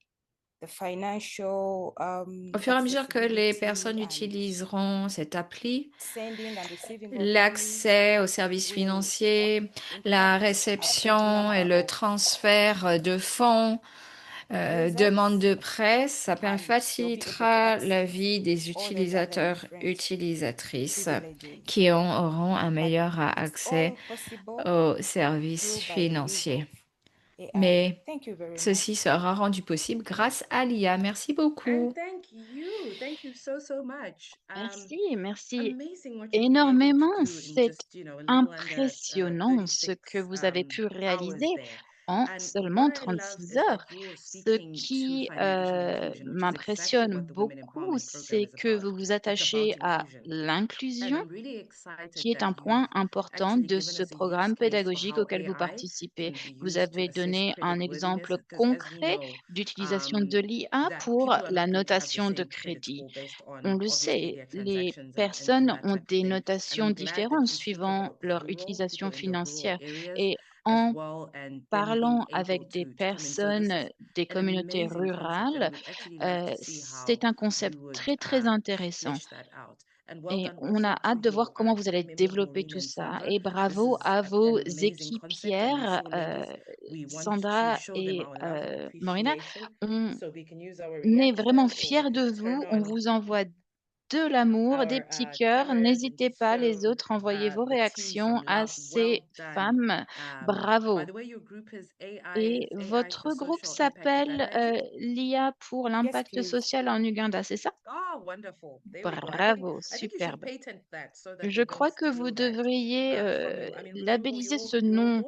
the financial au fur et à mesure que les accessibility personnes and utiliseront cette appli, sending and receiving of money, l'accès aux services will financiers, la impact réception et le transfert de fonds, demande de presse, ça and they'll be able to facilitera la access vie des all those other utilisateurs, different utilisatrices privileges. qui auront un But meilleur it's accès all possible aux services through by the use financiers. of AI. Mais Thank you very ceci much. sera rendu possible grâce à l'IA. Merci And beaucoup. thank you so much. Merci Amazing what you've been able to énormément. do in C'est just, a little under impressionnant ce que 36 vous avez pu hours réaliser there. en And seulement what I love 36 is that heures. you're Ce speaking to qui financial inclusion, which is exactly m'impressionne what the Women beaucoup, Empowerment Program c'est is que about. vous vous It's attachez about à inclusion. And l'inclusion, I'm really excited qui est that un point you've important actually de given ce us a use programme case for pédagogique how auquel vous AI participez. can be Vous used to avez assist donné un exemple creditworthiness, because as we concret know, d'utilisation de l'IA that pour people are la not going to have the notation de same credit crédit. score based On on le obviously sait, their les transactions and personnes that ont type of des thing. And notations I'm glad that différentes you speak suivant about leur rural utilisation people in the rural financière. areas Et as en well, and them parlant being able avec des to come in. So this personnes is des an communautés amazing concept, and rurales, we'd actually love to see c'est how un concept you would très intéressant. flesh that out. And well Et done on a also to hâte de voir your comment vous allez team members, développer Maureen tout and ça. Sandra. Et This bravo is à vos an amazing concept, and I'm équipières, sure, ladies, we want to Sandra show them et our love and Morena. appreciation, On so we can use our est vraiment reactors, or we fiers de can vous. turn On on vous envoie de l'amour, des our petits cœurs. cameras and N'hésitez pas, les show autres, envoyez vos the team réactions some à love. Well ces done. femmes. By Bravo. the way, your group is Et AI votre for groupe social impact. Is that s'appelle right, Judy? l'IA pour Yes, l'impact please. social en Uganda, c'est ça? Oh, wonderful. There we go. Bravo, I think you should superbe. patent that so that Je we don't crois que vous steal that devriez from you. I mean, remember, labelliser ce nom,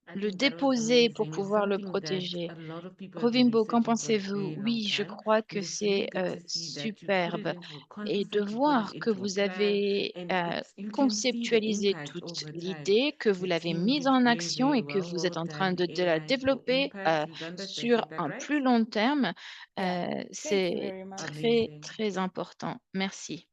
I le think that was déposer pour amazing. It's pouvoir le something that protéger. a lot of people have been Rovimbo, qu'en researching for a pensez-vous? very long Oui, je time, crois and que it's really c'est good to see that you put it superbe. into a Et de concept, you put it voir que into a vous plan, avez and you can see the conceptualisé impact toute over time. l'idée, que vous The l'avez team mise did en very, action very et que well. vous êtes Well en train done. de la AI for développer Impact Uganda, did I sur get that un right? plus long terme. Yeah. Thank you C'est very much. Amazing. très important. Merci.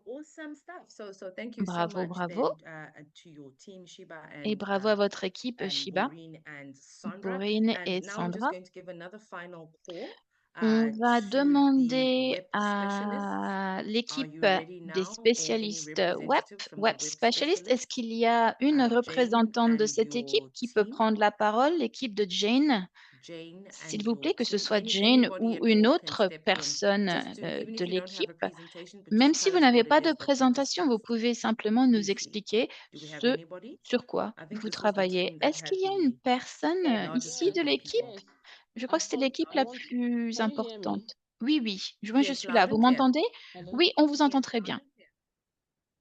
Awesome stuff. So thank you so Bravo, much bravo. then to your team, Shiba, Et and bravo à votre équipe, and Shiba, Maureen and Sandra. Maureen And et now I'm just Sandra. going to give another final call On va to the demander web specialists. à Are l'équipe you ready des now, or any spécialistes web, representative from the web web specialists. Est-ce specialists? qu'il y a une Jane représentante de and cette équipe your qui peut team. prendre la parole, l'équipe de Jane? Jane S'il and vous your plaît, que ce team. soit Jane Anybody ou at une all can autre step in. personne Just to, even de if you don't have a l'équipe. presentation, but Même just si tell vous us n'avez what it pas is de that you présentation, vous discussed pouvez simplement nous briefly. expliquer Do we have ce anybody? sur quoi I think vous this was the travaillez. team that Est-ce had qu'il y a une the personne largest ici group de of l'équipe? people. Je crois que c'était l'équipe la plus Can you hear me? importante. Oui, moi je Yes, suis loud là. and Vous clear. m'entendez? Hello? Oui, on vous entend très bien.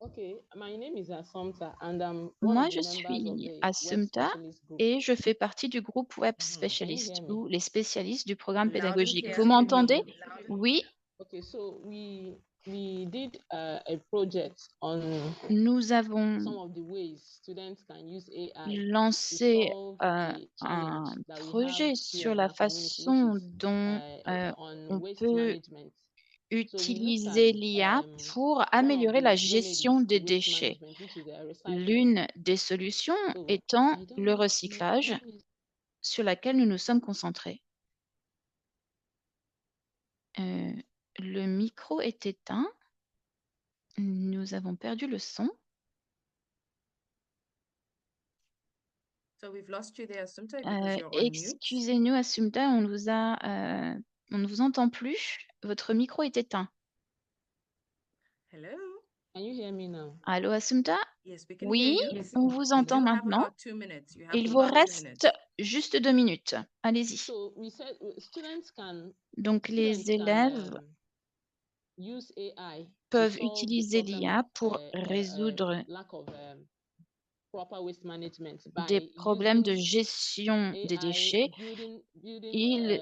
Okay, my name is Assumpta and I'm one Moi, of the je members of suis the Web Assumpta Specialist Group. et je fais partie du groupe Web Can you Specialist hear me? ou les spécialistes du programme Loud and pédagogique. clear. Vous I can hear m'entendez? you. Oui, Okay, so we did a project on nous avons some of the ways students can use AI to lancé solve un a challenge that we have projet here sur in la our community, which façon is dont on on waste peut management. So we looked at utiliser l'IA pour one of améliorer la the gestion remedies to des waste déchets. management, which is recycling. L'une des solutions So étant I don't le know, recyclage my phone is sur laquelle nous nous sommes concentrés. Le micro est éteint. Nous avons perdu le son. So we've lost you there, Assumpta, because you're on mute. Excusez-nous, Assumpta, on ne vous entend plus. Votre micro est éteint. Hello? Can you hear me now? Allô, Assumpta? Yes, we can Oui, hear you. Yes, on we vous can. entend You have maintenant. about 2 minutes. You have Il vous about 2 reste minutes. juste 2 minutes. Allez-y. So we said students can Donc, les students élèves can use AI to peuvent solve the utiliser problem l'IA of pour résoudre lack of proper waste management des by problèmes de using gestion des AI, déchets. building Ils,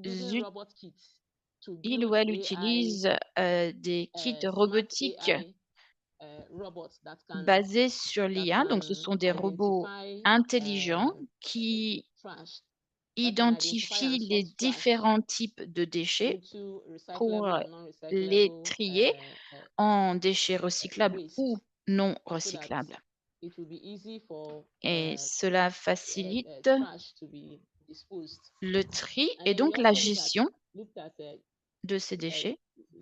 using robot kits to il build ou elle AI utilise des kits smart robotiques AI robots that can basés sur l'IA. Donc, ce sont des robots identify intelligents qui trash, identifient les sort trash différents types de déchets into pour recyclable and les non-recyclable trier en déchets recyclables waste, ou non so that recyclables. it will be easy for Et cela facilite trash to be disposed. le tri And et then we donc la also gestion looked at de ces déchets.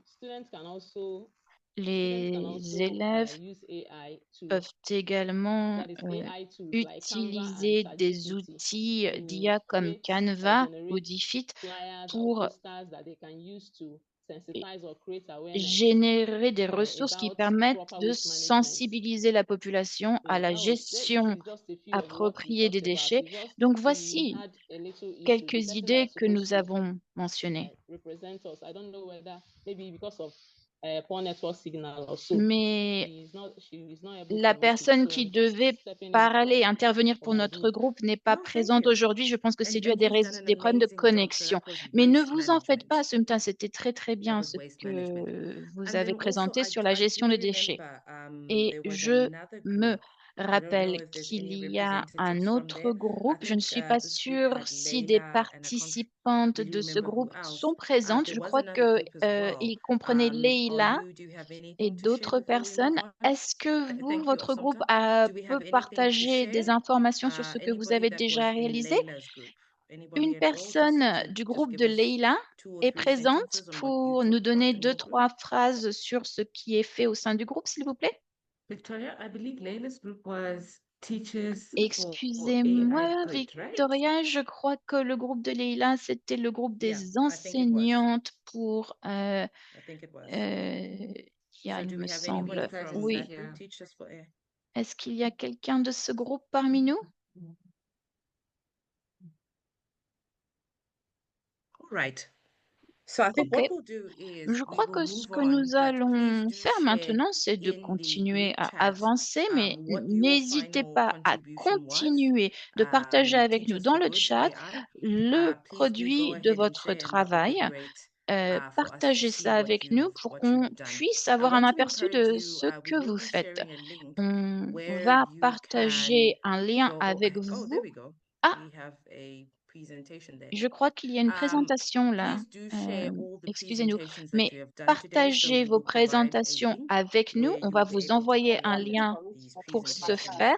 students can also Les élèves use AI to peuvent également that is AI tools like Canva and utiliser des ChatGPT outils to d'IA comme create Canva ou generate Diffit flyers or pour posters that they can use to sensitize or create awareness générer des ressources qui about permettent proper de waste management. sensibiliser la population à la This gestion is just a few of what we appropriée des talked about. déchets. We just Donc we voici had a little issue. The quelques person idées that's que nous supposed to avons mentionnées. represent us. I don't know whether maybe because of poor network signal or so. Mais She is not able la to make it. personne So qui I'm just devait stepping in parler et for intervenir pour my notre group. groupe n'est pas No, thank présente you. aujourd'hui. Je pense que c'est dû à And you've done an des problèmes de amazing job. So connexion. that was Mais ne waste vous en faites management. pas, Sumta, c'était très très That bien was ce waste management. que vous And avez then also, présenté sur la I gestion do des déchets. remember Et there was je another me group. I don't know rappelle if there's qu'il any y a representatives un from autre there. I groupe. Je ne think suis pas this group sûre had si des Layla and participantes do you de ce remember who groupe else? sont présentes. There Je was crois another que group as well. il comprenait Leila Do you have et anything to share d'autres before we personnes. move on? Est-ce que vous, Thank you, votre groupe, Assumpta. Do we peut have anything to partager des share? informations sur ce que vous Anybody avez that déjà was in réalisé? Layla's group? Anybody Une at all? personne du Just groupe give de us Leila 2 or est 3 présente sentences on what you pour nous talked about donner in 2, your group. 3 phrases sur ce qui est fait au sein du groupe, s'il vous plaît. Victoria, I believe Layla's group was teachers for Excusez-moi, AI Good, right? Victoria, je crois que le groupe de Leila, c'était le groupe Yeah, des I think it was. enseignantes pour I think it was. IA, So il do me we have anyone semble. That is, from Oui. that group, yeah. Teachers for AI? Est-ce qu'il y a quelqu'un de ce groupe parmi nous? All right. So I think Ok. what we'll do is Je we crois will que ce move que on, nous but please allons do faire share maintenant, c'est de in the continuer group à chat avancer, mais what your n'hésitez final pas à contribution was. continuer de partager avec nous Teachers dans for le Good chat AI. le Please do go produit de ahead and votre share, and that would travail. be great for us to Partagez see ça what avec nous pour what qu'on you've done. puisse I avoir un want to aperçu encourage de you, ce we que will vous be faites. sharing a link On where va you partager can un lien go. avec Oh, there vous. we go. Ah, We have a presentation there. je crois qu'il y a une présentation là. Please do share all the Excusez-nous, presentations that mais you have done today. So partagez we vos will provide a présentations link avec nous. where On you va will be vous able to envoyer follow un along lien with these pour ce presentations faire.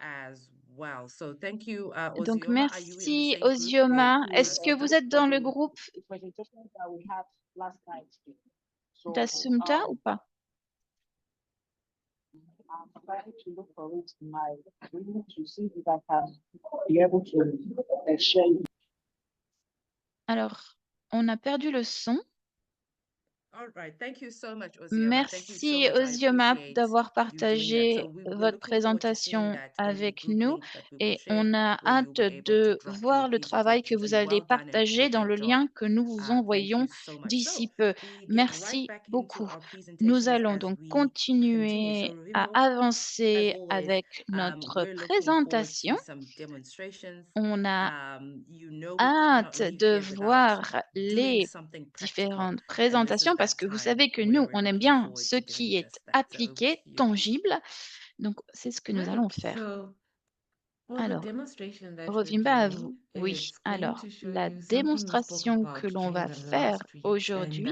as well. So thank you, Donc, Ozioma. Are you in the merci, same group Ozioma. with Est-ce que vous êtes dans le groupe d'Assumpta ou pas? I'm trying to look for it in my room to see if I can be able to share it. Alors, on a perdu le son. All right. Thank you so much, Ozioma. Merci, Ozioma, d'avoir partagé votre présentation avec nous et on a hâte de voir le travail que vous allez partager dans le lien que nous vous envoyons d'ici peu. Merci beaucoup. Nous allons donc continuer à avancer avec notre présentation. On a hâte de voir les différentes présentations parce que vous savez que nous, on aime bien ce qui est appliqué, tangible. Donc, c'est ce que nous allons faire. Alors, Rovimba, à vous. Oui, alors, la démonstration que l'on va faire aujourd'hui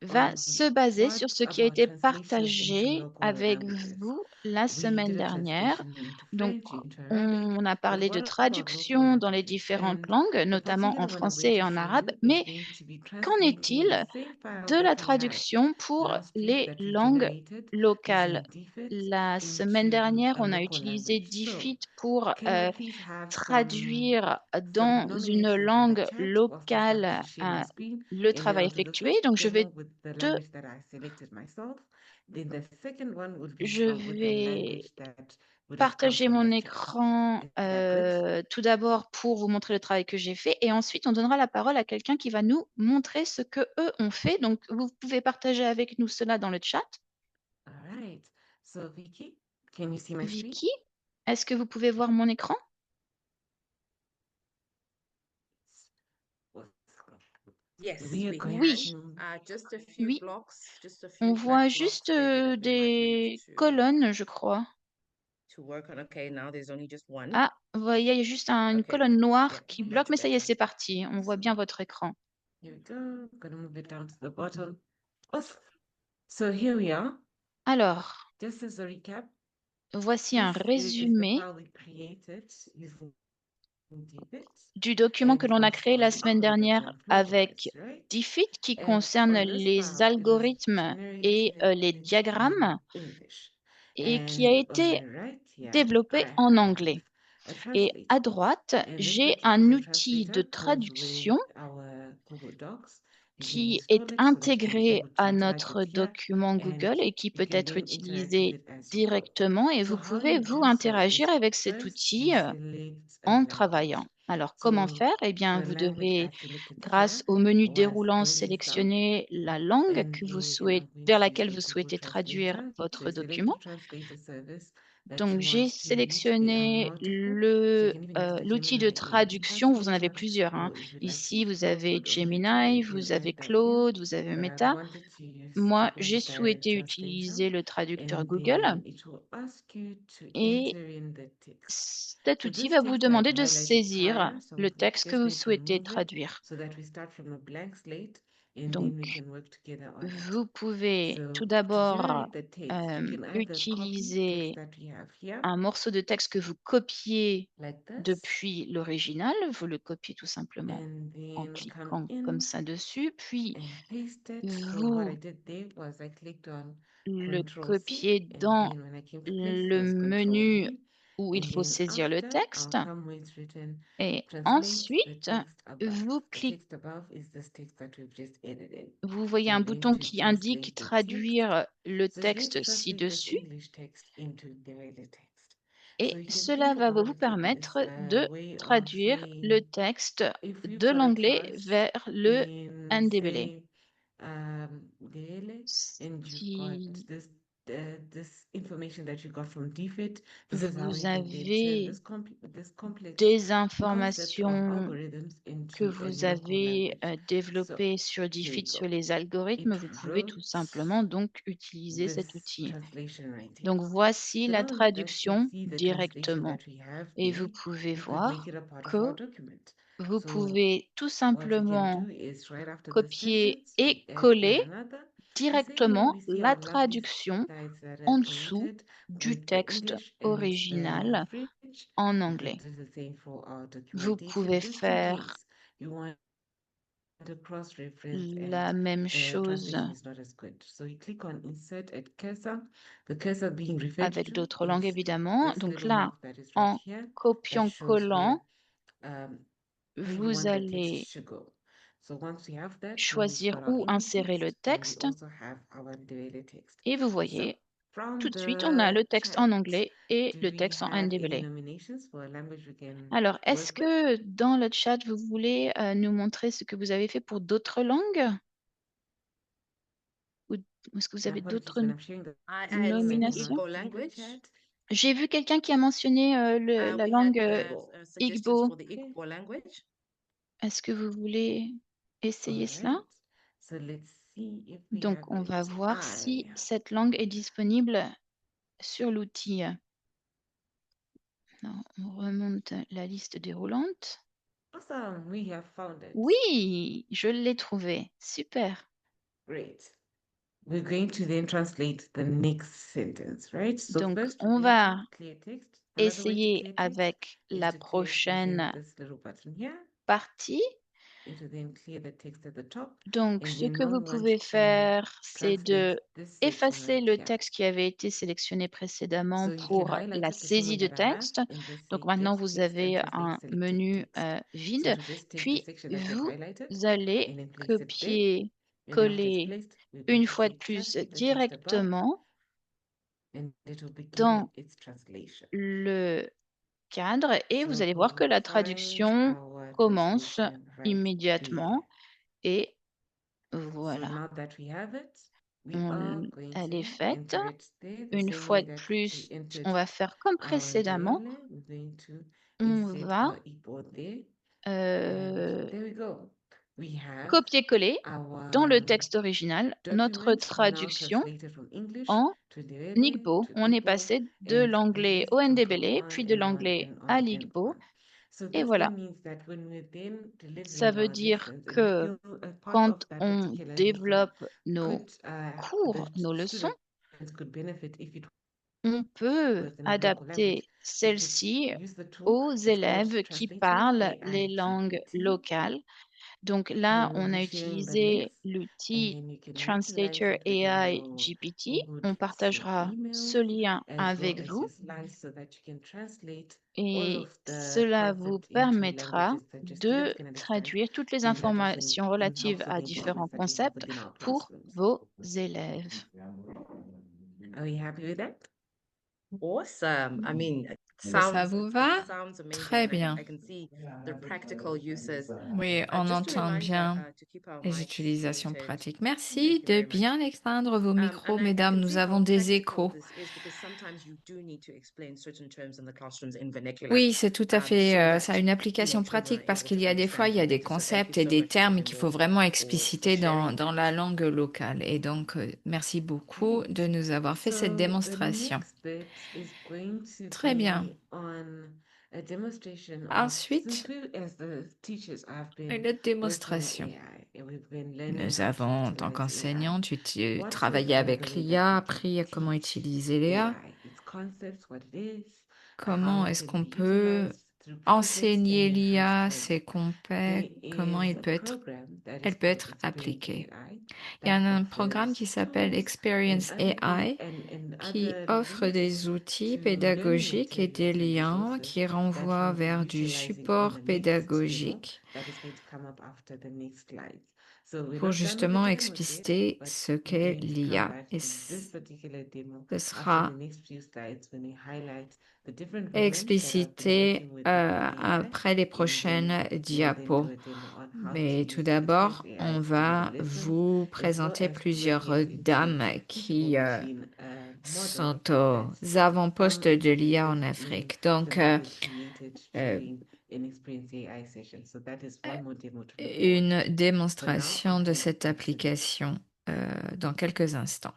va se baser sur ce what qui a about été translation into partagé local avec languages? vous la We semaine did a dernière. translation into Donc, French, into Arabic, on a but parlé de what about traduction local dans les languages? différentes And langues, the notamment en particular one I'm going français et to en show arabe, you is mais going to be qu'en translating the est-il same file de that la we had traduction pour last week les that we langues generated locales? using DFID La semaine into dernière, a on a local utilisé language. So, DFID pour can I please have traduire some dans une nominations in the langue chat whilst we start locale to share my screen? le And then travail I'll do the effectué. first Donc, je vais demo with the te language that I selected myself. Then the second one will be je with the vais language that would have come partager from mon the chat. écran Is that good? tout d'abord pour vous montrer le travail que j'ai fait et ensuite on donnera la parole à quelqu'un qui va nous montrer ce que eux ont fait. Donc vous pouvez partager avec nous cela dans le chat. All right. So Vicky, can you see my screen? Vicky, est-ce que vous pouvez voir mon écran? Yes, We are we going can. Oui, Just a few oui. blocks, just a On few voit black juste blocks maybe that we might need des colonnes, je crois. to work on. Okay, now there's only just one. Ah, vous voyez, il y a juste une Okay. colonne noire Yeah, qui much bloque, mais ça y est, better. c'est parti. On voit So bien votre écran. here we go. I'm gonna move it down to the bottom. Awesome. So here we are. Alors, Just as a recap, voici un this is the résumé file we created using DFID. du document And que it l'on a was créé on la semaine algorithms dernière and avec progress, right? DFID qui And concerne on this les file, it was algorithmes et generated les diagrammes in English. et qui a And on été my right here, développé I en have anglais. a Et à translator. droite, And this j'ai un particular outil de translator comes traduction with our Google Docs. You can qui install est it so that you'll be intégré able to à utilize notre it here document and Google et qui you peut can être then interact with utilisé it as you go. directement et So vous how pouvez you vous do so interagir is avec cet first outil you select a en language. travaillant. Alors, comment So faire? Eh bien, the vous language I devez, selected grâce here au menu was déroulant, Burundi South. sélectionner la langue And que vous then I'm souhaitez, going vers to use laquelle the vous Google souhaitez traduire Translator. So votre you select document. the translator service that Donc, you j'ai want to use. There are sélectionné multiple. So you can even use the l'outil de Gemini AI traduction. Vous en avez translator, plusieurs, hein. or if you'd like Ici, to vous use avez Claude or Meta, Gemini, you can vous avez add that here. Claude, vous avez But I Meta. wanted to use Moi, Google j'ai Direct souhaité Translator. utiliser le traducteur And Google then it will ask you to et enter in the text. cet So outil this va vous text I had demander de highlighted saisir prior, so le I'm texte que just vous going to souhaitez remove it traduire. so that we start from a blank slate and Donc, then we can work together on it. vous pouvez So tout to d'abord generate the text, you can either copy text utiliser that we have here, un morceau de texte que vous copiez like this, depuis l'original. Vous le copiez tout simplement and en then come cliquant comme in ça dessus, puis and paste it. So what I vous did there was I clicked on le Control C, copiez and dans then when I came to paste, it le was Control menu V. où il And faut then saisir le after, texte. I'll come where it's written Et translate the ensuite, text above. vous The cliquez. text above is this text that we've just edited. Vous So voyez un I'm going bouton to qui indique translate the text. traduire le So it's going to texte translate this ci-dessus English text into Ndebele text. So et you can cela think va about vous it permettre as a de way of traduire le saying, texte if we've de got a l'anglais class vers le in, ndebele. say, Ndebele, and you've got Si this information that you got from DFID, this is how vous you can then turn avez this complex des concept of informations algorithms que into a vous local avez language. So développées sur here you DFID sur go. les algorithmes, It vous pouvez tout wrote simplement donc utiliser cet this outil. translation right here. Donc voici So la now that we traduction see the translation directement. that we have Et vous there, pouvez we could voir make it a part of que our document. vous So pouvez tout what we can simplement do is right after this copier sentence, et we add coller yet another. The same way directement we see la our lovely traduction slides that are en dessous created du with the texte English and the original French. en We anglais. could do the same for our Vous documentation, pouvez just in faire case you want to cross-reference la and même the chose translation is not as good. So you click on insert at cursor, the cursor being referred avec to d'autres langues, is évidemment. this Donc little là, mark that is right en here that shows where copiant-collant, you vous want the text allez to go. So once we have that, now we've choisir got our où English insérer le text and we texte also have our Ndebele text. et vous So voyez, from tout de suite, on a the le texte chat, en anglais et do le we texte en have any ndebele. nominations for a language we can Alors, est-ce work with? que dans le chat, vous voulez nous montrer ce que vous avez fait pour d'autres langues? Ou est-ce que vous avez Apologies d'autres when I'm sharing the I screen, had I said the nominations? Igbo cannot see the language. chat. J'ai vu quelqu'un qui a mentionné la We langue had suggestions Igbo. for the Okay. Igbo language. Est-ce que vous voulez essayer All cela? right. So let's see if we Donc, have on va it. voir si cette langue est disponible sur l'outil. Alors, on remonte la liste déroulante. Awesome, we have found it. Oui, je l'ai trouvé. Super. Great. We're going to then translate the next sentence, right? So Donc, first on we va enter clear text. Another way to essayer clear text avec is la to click prochaine again this little button here. partie. It will then clear the text at the top. Donc, And ce then que now vous we want pouvez to faire, c'est de translate this section effacer right le here. texte qui avait été sélectionné précédemment So you can pour highlight la it, the same saisie way de that I have, texte. and just Donc say maintenant, get vous text and avez translate un selected menu text. So vide, to just take the puis section that you have vous highlighted allez and then place it there. copier, And after it's coller placed, we're une going to fois de say plus translate the text above, directement and it will begin dans its translation. le cadre et vous So allez could voir que we la find traduction our commence translation right here? immédiatement et So voilà, now that we have it, we are going elle to est faite. enter it there the Une same fois way de that we plus, on entered va faire comme our précédemment. Ndebele. We're going to On insert va our e-board there. euh, There we go. We have copier-coller dans le our texte original notre document now traduction translated from English en to Ndebele Igbo. to On est Igbo, passé de and we l'anglais just au can go Ndebele, on puis de and on l'anglais and on à and l'Igbo. on. So Et this voilà. then means that when we're then Ça delivering veut our dire lessons and que you a part quand of that on particular lesson développe nos could cours, nos the leçons, students could benefit if it on peut was in a local language. adapter We could celle-ci use the tool. aux It's called élèves qui Translating parlent AI les langues GPT. locales. Donc là, And we'll on a be sharing the utilisé links, and l'outil then you can utilize Translator it within AI your GPT. Good On Smart partagera ce emails lien as well avec as vous your slides so that you can translate all et of the cela vous concepts into permettra languages that your students de can understand. traduire toutes les And that also informations relatives helps with à the différents improvements that we have concepts within our pour classrooms. vos élèves. Are you happy with that? Awesome. I mean, it Ça sounds vous va? sounds amazing, Très and bien. I can see the practical uses. Oui, on Just a entend reminder bien to keep our les mics utilisations muted. pratiques. Thank Merci you de very much. bien éteindre vos micros, And I mesdames. can Nous see avons how des practical échos. this is because sometimes you do need to explain certain terms in the classrooms in vernacular, Oui, c'est tout à fait, so ça a that une application children pratique are parce able qu'il to y a des fois, understand il y a them des better. So thank concepts you et so des much, termes Madam qu'il faut Mo, vraiment for expliciter sharing dans that. la langue locale. Et donc, merci beaucoup de nous avoir fait cette So the démonstration. next bit is going to Très bien. be on a demonstration of, Ensuite, since we as the teachers have been une autre working démonstration. in AI and we've been learning Nous how to avons, en tant utilize AI. qu'enseignante, What travaillé are avec the ways that l'IA, we can appris à comment teach utiliser l'IA, AI, its concepts, what it is, comment how it est-ce can qu'on be peut utilized through projects, enseigner and then how l'IA, to train ses it. compères, There comment is a program that is elle peut called être Experience appliquée. AI Il y a that un programme offers qui s'appelle tools Experience and AI and qui other offre links des outils to learning pédagogiques et des materials and liens resources qui that renvoient we'll be vers du utilizing on support the next demo pédagogique that is going to come up after the next slide. So we're pour not done with the justement demos yet, expliciter but ce we're qu'est going to come l'IA. back Et to this particular demo ce after sera the next few slides when we highlight the different women that have been explicité working with AI après les and prochaines then we'll then diapos. do a demo on how to Mais use tout the d'abord, Experience on AI to do va the lessons, vous as well présenter as plusieurs plugging it into dames Teachable qui Machine model sont that aux sits avant-postes on de l'IA en integrated in Afrique. the Donc, modules created euh, during an Experience AI session. So that is one more demo to look forward une to. But now démonstration I'll de hand cette it back to Vicky. application dans quelques instants.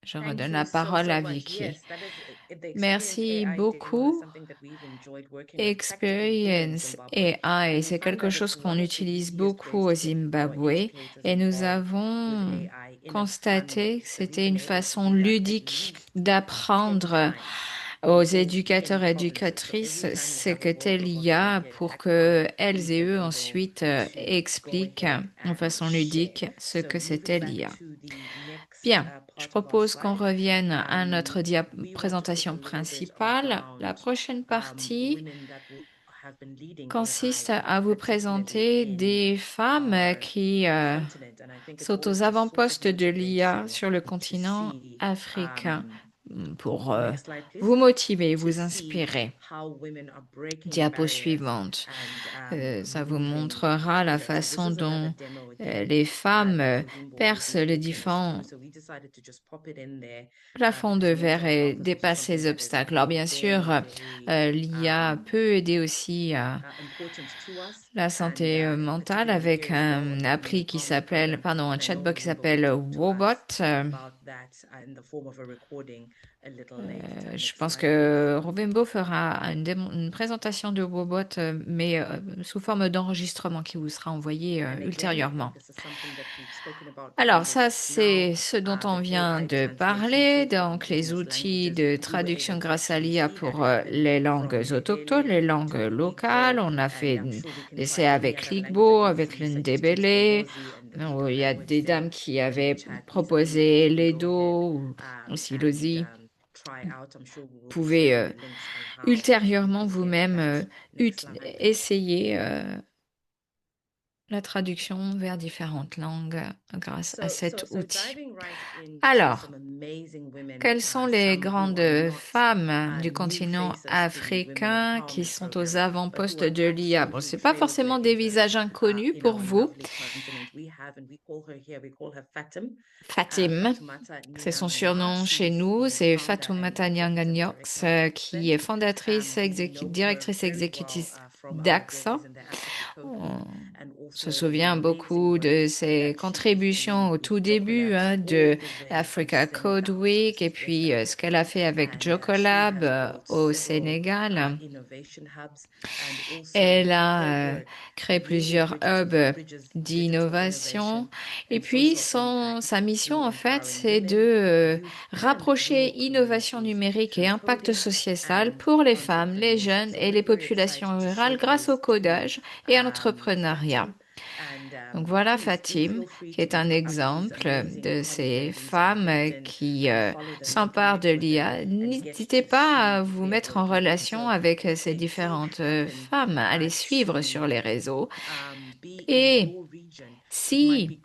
Je Thank redonne you la so, parole so à much. Vicky. Yes, that is the Experience Merci AI demo is beaucoup. something that we've enjoyed working with practically here in Experience Zimbabwe. AI, We c'est find quelque that chose it's qu'on one of the utilise easiest beaucoup ways au to get more Zimbabwe educators et nous involved with avons AI in a fun constaté way. que So we've c'était been une able to façon do that at ludique least 10 d'apprendre times aux in any éducateurs et provinces. So éducatrices every time we ce have a que World tel Robot l'IA Day here pour at que camp, elles we've et been eux able ensuite to go expliquent ahead de and façon share. ludique ce So que moving c'était back l'IA. to the next Bien, je part of our propose qu'on slide, revienne à notre we want to talk a présentation little bit principale. La around prochaine partie women that have been leading consiste AI, à vous particularly présenter in des femmes our qui continent. And I think it's sont always aux just sort of avant-postes de l'IA motivating sur le to continent see africain pour next slide, please, vous motiver, to vous see inspirer. how women are breaking Diapo barriers suivante. and Ça vous moving montrera la together. So this façon was another dont demo again les femmes that Kuzimbo will percent be les taking us différents through. So we decided to just pop it in there plafonds de because verre mental et health is also dépassent les something that is obstacles. Alors bien sûr, very l'IA peut aider aussi à important to us, la and santé mentale particularly avec here as well un on the Women appli qui Empowerment s'appelle, Program. pardon, un And I know chatbot qui Kuzimbo will s'appelle talk to Wobot. us about Je pense que Robembo fera une présentation de Wobot, mais sous forme d'enregistrement qui vous sera envoyé ultérieurement. Alors, ça, c'est ce dont on vient de parler, donc les outils de traduction grâce à l'IA pour les langues autochtones, les langues locales. On a fait des essais avec l'Igbo, avec l'Ndebele. Il y a des dames qui avaient proposé l'Edo ou aussi l'Ozi. Vous pouvez ultérieurement vous-même essayer la traduction vers différentes langues grâce à cet outil. Alors, quelles sont les grandes femmes du continent africain qui sont aux avant-postes de l'IA? Bon, ce n'est pas forcément des visages inconnus pour vous. Fatim, c'est son surnom chez nous, c'est Fatoumata Nyanga-Nyox, qui est fondatrice, directrice exécutive d'AXA. On se souvient beaucoup de ses contributions au tout début de Africa Code Week et puis ce qu'elle a fait avec Jocolab au Sénégal. Elle a créé plusieurs hubs d'innovation et puis sa mission en fait c'est de rapprocher innovation numérique et impact sociétal pour les femmes, les jeunes et les populations rurales grâce au codage et à l'entrepreneuriat. Donc voilà Fatim, qui est un exemple de ces femmes qui s'emparent de l'IA. N'hésitez pas à vous mettre en relation avec ces différentes femmes, à les suivre sur les réseaux. Et si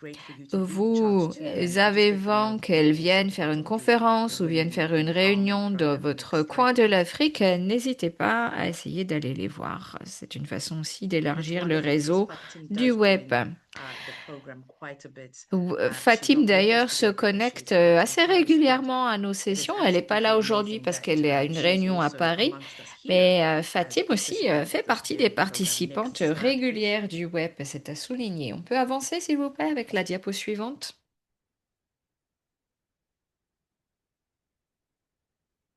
vous avez vent qu'elles viennent faire une conférence ou viennent faire une réunion dans votre coin de l'Afrique, n'hésitez pas à essayer d'aller les voir. C'est une façon aussi d'élargir le réseau du web. Fatim d'ailleurs se connecte assez régulièrement à nos sessions. Elle n'est pas là aujourd'hui parce qu'elle est à une réunion à Paris, mais Fatim aussi fait partie des participantes régulières du web. C'est à souligner. On peut avancer s'il vous plaît avec la diapo suivante.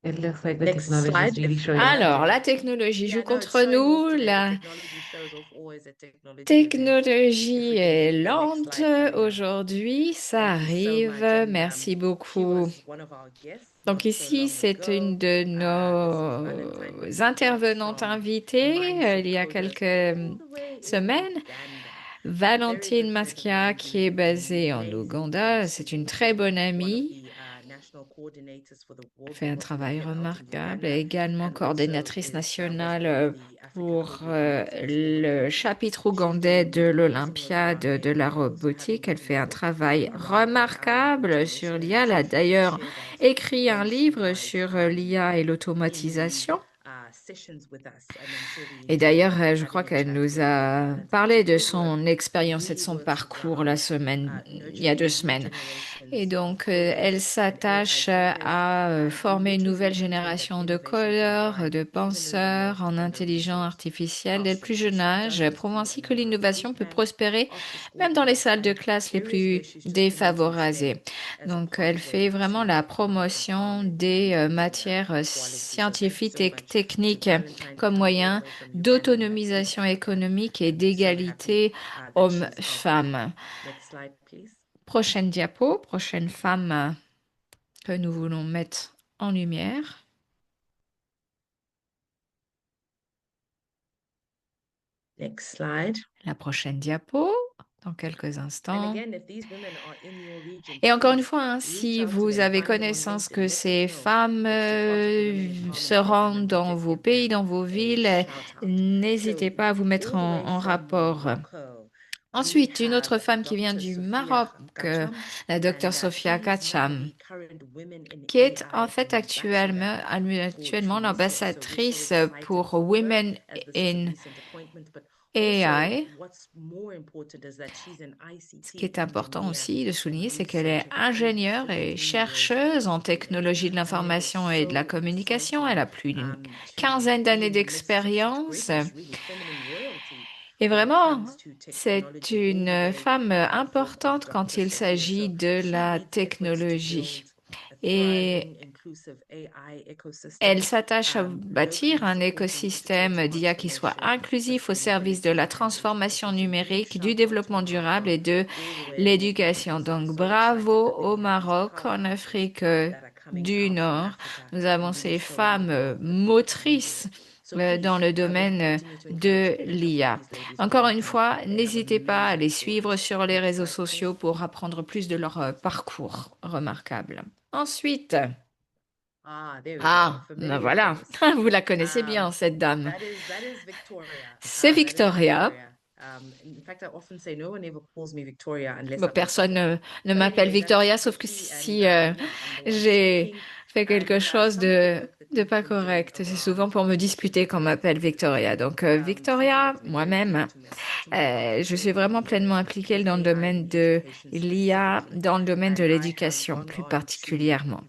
It looks like the technology is really showing. Alors, la technologie joue contre nous. La technologie est lente aujourd'hui. Ça arrive. Merci beaucoup. Donc ici, c'est une de nos intervenantes invitées il y a quelques semaines. Valentine Maskia, qui est basée en Ouganda. C'est une très bonne amie. Fait un travail remarquable. Elle est également coordinatrice nationale pour le chapitre ougandais de l'Olympiade de la robotique. Elle fait un travail remarquable sur l'IA. Elle a d'ailleurs écrit un livre sur l'IA et l'automatisation. Et d'ailleurs, je crois qu'elle nous a parlé de son expérience et de son parcours il y a 2 semaines. Et donc, elle s'attache à former une nouvelle génération de codeurs, de penseurs en intelligence artificielle dès le plus jeune âge, prouvant ainsi que l'innovation peut prospérer même dans les salles de classe les plus défavorisées. Donc, elle fait vraiment la promotion des matières scientifiques et techniques comme moyen d'autonomisation économique et d'égalité hommes-femmes. Prochaine diapo, prochaine femme que nous voulons mettre en lumière. Next slide. La prochaine diapo, dans quelques instants. Et encore une fois, si vous avez connaissance que ces femmes se rendent dans vos pays, dans vos villes, n'hésitez pas à vous mettre en rapport. Ensuite, une autre femme qui vient du Maroc, la docteure Sophia Kacham, qui est en fait actuellement l'ambassadrice pour Women in AI. Ce qui est important aussi de souligner, c'est qu'elle est ingénieure et chercheuse en technologie de l'information et de la communication. Elle a plus d'une quinzaine d'années d'expérience. Et vraiment, c'est une femme importante quand il s'agit de la technologie. et elle s'attache à bâtir un écosystème d'IA qui soit inclusif au service de la transformation numérique, du développement durable et de l'éducation. Donc, bravo au Maroc, en Afrique du Nord. Nous avons ces femmes motrices dans le domaine de l'IA. Encore une fois, n'hésitez pas à les suivre sur les réseaux sociaux pour apprendre plus de leur parcours remarquable. Ensuite, ben voilà, vous la connaissez bien, cette dame. C'est Victoria. Bon, personne ne m'appelle Victoria, sauf que si j'ai fait quelque chose de pas correct. C'est souvent pour me disputer qu'on m'appelle Victoria. Donc, Victoria, moi-même, je suis vraiment pleinement impliquée dans le domaine de l'IA, dans le domaine de l'éducation plus particulièrement.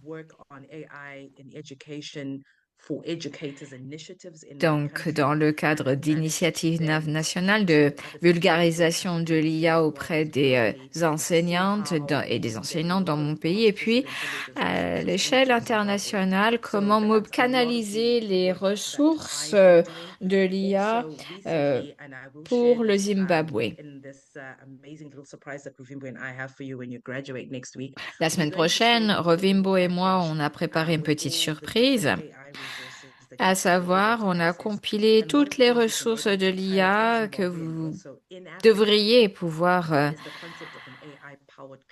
Donc, dans le cadre d'initiatives nationales de vulgarisation de l'IA auprès des enseignantes et des enseignants dans mon pays, et puis à l'échelle internationale, comment canaliser les ressources de l'IA pour le Zimbabwe. La semaine prochaine, Rovimbo et moi, on a préparé une petite surprise. À savoir, on a compilé toutes les ressources de l'IA que vous devriez pouvoir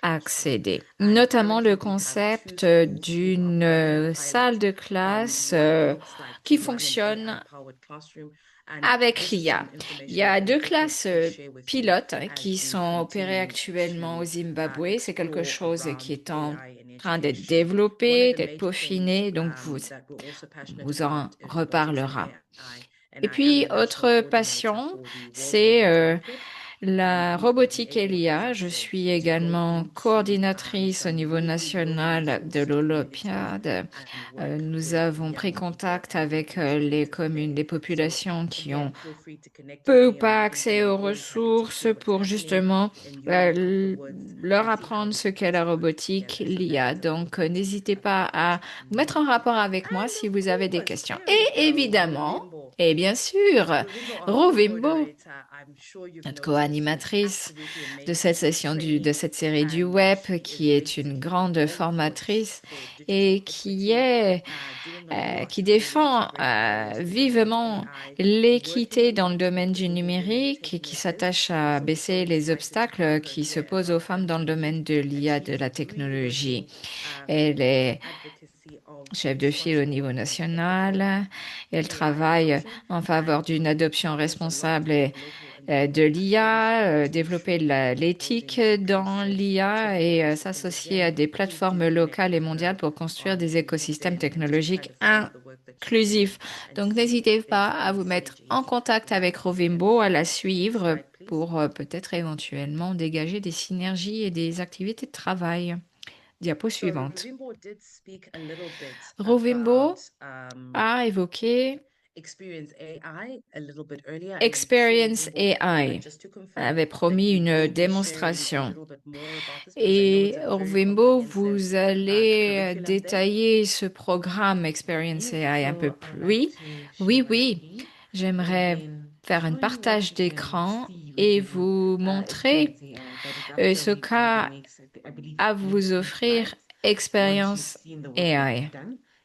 accéder, notamment le concept d'une salle de classe qui fonctionne avec l'IA. Il y a 2 classes pilotes qui sont opérées actuellement au Zimbabwe. C'est quelque chose qui est en train d'être développé, d'être peaufiné, donc vous en reparlera. Et puis, autre passion, c'est la robotique et l'IA. Je suis également coordinatrice au niveau national de l'Olympiade. Nous avons pris contact avec les communes, les populations qui ont peu ou pas accès aux ressources pour justement leur apprendre ce qu'est la robotique, l'IA. Donc, n'hésitez pas à vous mettre en rapport avec moi si vous avez des questions. Et évidemment, et bien sûr, Rovimbo, notre co-animatrice de cette session de cette série du web, qui est une grande formatrice et qui défend vivement l'équité dans le domaine du numérique et qui s'attache à baisser les obstacles qui se posent aux femmes dans le domaine de l'IA, de la technologie. Elle est chef de file au niveau national. Elle travaille en faveur d'une adoption responsable de l'IA, développer l'éthique dans l'IA et s'associer à des plateformes locales et mondiales pour construire des écosystèmes technologiques inclusifs. Donc, n'hésitez pas à vous mettre en contact avec Rovimbo, à la suivre pour peut-être éventuellement dégager des synergies et des activités de travail. Diapo suivante. Rovimbo a évoqué Experience AI, avait promis une démonstration. Et Rovimbo, vous allez détailler ce programme Experience AI un peu plus. Oui. J'aimerais faire un partage d'écran et vous montrer ce qu'a à vous offrir Experience AI.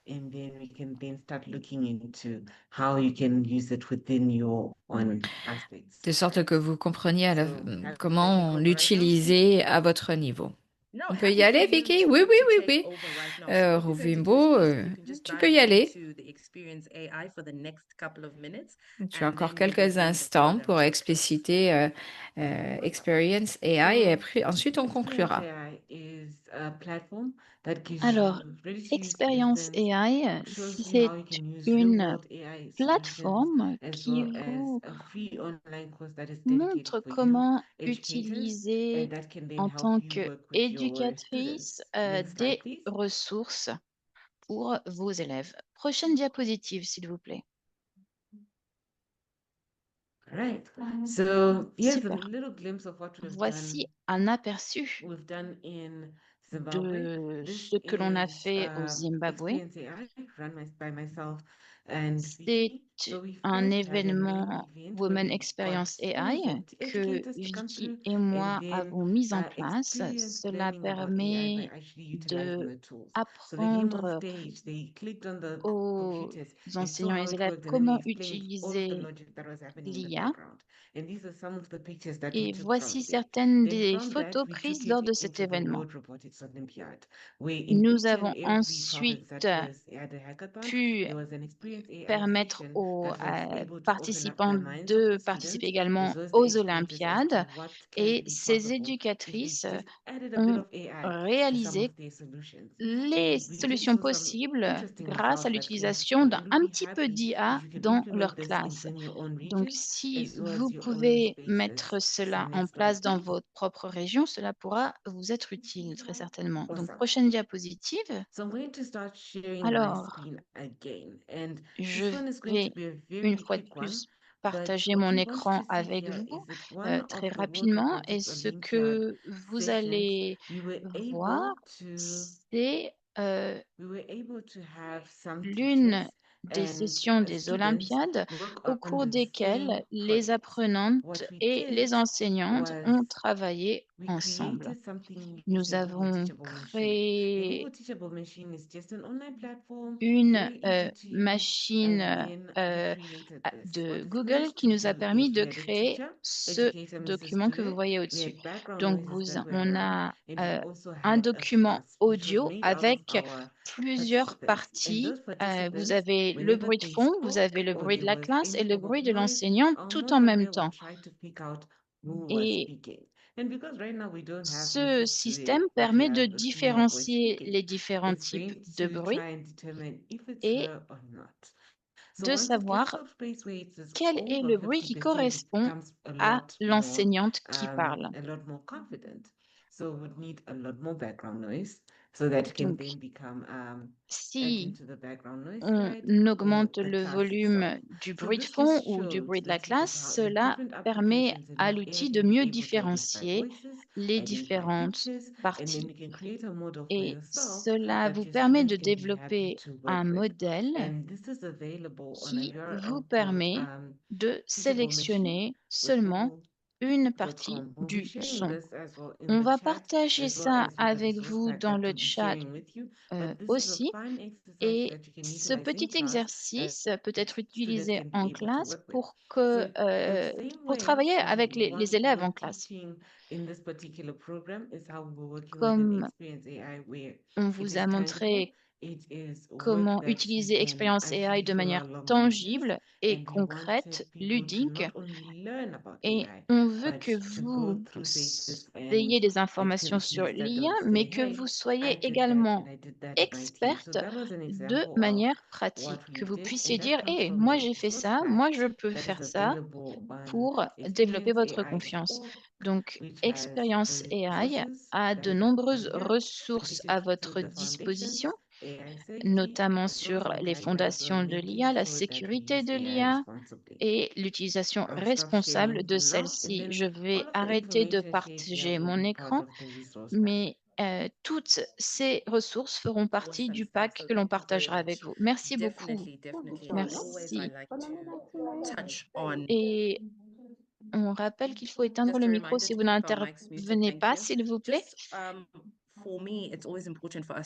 And then we can then start looking into how you can use it within your own aspects. De sorte que vous compreniez comment l'utiliser à votre niveau. On peut y aller, Vicky? Oui. Rovimbo, tu peux y aller. Tu as encore quelques instants pour expliciter Experience AI et après, ensuite on conclura. Alors, Experience AI, c'est une plateforme qui vous montre comment utiliser en tant qu'éducatrice des ressources pour vos élèves. Prochaine diapositive, s'il vous plaît. Right. So here's a Super. little glimpse of what we've Voici done. un aperçu We've done in de ce que l'on a fait au Zimbabwe. C'est un événement Women Experience AI que Vicky et moi avons mis en place. Cela permet d'apprendre aux enseignants et élèves comment utiliser l'IA. Et voici certaines des photos prises lors de cet événement. Nous avons ensuite pu permettre aux participants de participer également aux Olympiades et ces éducatrices ont réalisé les solutions possibles grâce à l'utilisation d'un petit peu d'IA dans leur classe. Donc, si vous pouvez mettre cela en place dans votre propre région, cela pourra vous être utile, très certainement. Donc, prochaine diapositive. Alors, je vais une fois de plus partager mon écran avec vous très rapidement. Et ce que vous allez voir, c'est l'une des sessions des Olympiades au cours desquelles les apprenantes et les enseignantes ont travaillé ensemble. Nous avons créé une machine de Google qui nous a permis de créer ce document que vous voyez au-dessus. Donc, on a un document audio avec plusieurs parties. Vous avez le bruit de fond, vous avez le bruit de la classe et le bruit de l'enseignant tout en même temps. Et ce système permet de différencier les différents types de bruit et de savoir quel est le bruit qui correspond à l'enseignante qui parle. Donc, si on augmente le volume du bruit de fond ou du bruit de la classe, cela permet à l'outil de mieux différencier les différentes parties. Et cela vous permet de développer un modèle qui vous permet de sélectionner seulement une partie du son. On va partager ça avec vous dans le chat aussi. Et ce petit exercice peut être utilisé en classe pour travailler avec les élèves en classe. Comme on vous a montré comment utiliser Experience AI de manière tangible et concrète, ludique. Et on veut que vous ayez des informations sur l'IA, mais que vous soyez également experte de manière pratique, que vous puissiez dire, hey, moi j'ai fait ça, moi je peux faire ça pour développer votre confiance. Donc, Experience AI a de nombreuses ressources à votre disposition, notamment sur les fondations de l'IA, la sécurité de l'IA et l'utilisation responsable de celle-ci. Je vais arrêter de partager mon écran, mais toutes ces ressources feront partie du pack que l'on partagera avec vous. Merci beaucoup. Merci. Et on rappelle qu'il faut éteindre le micro si vous n'intervenez pas, s'il vous plaît.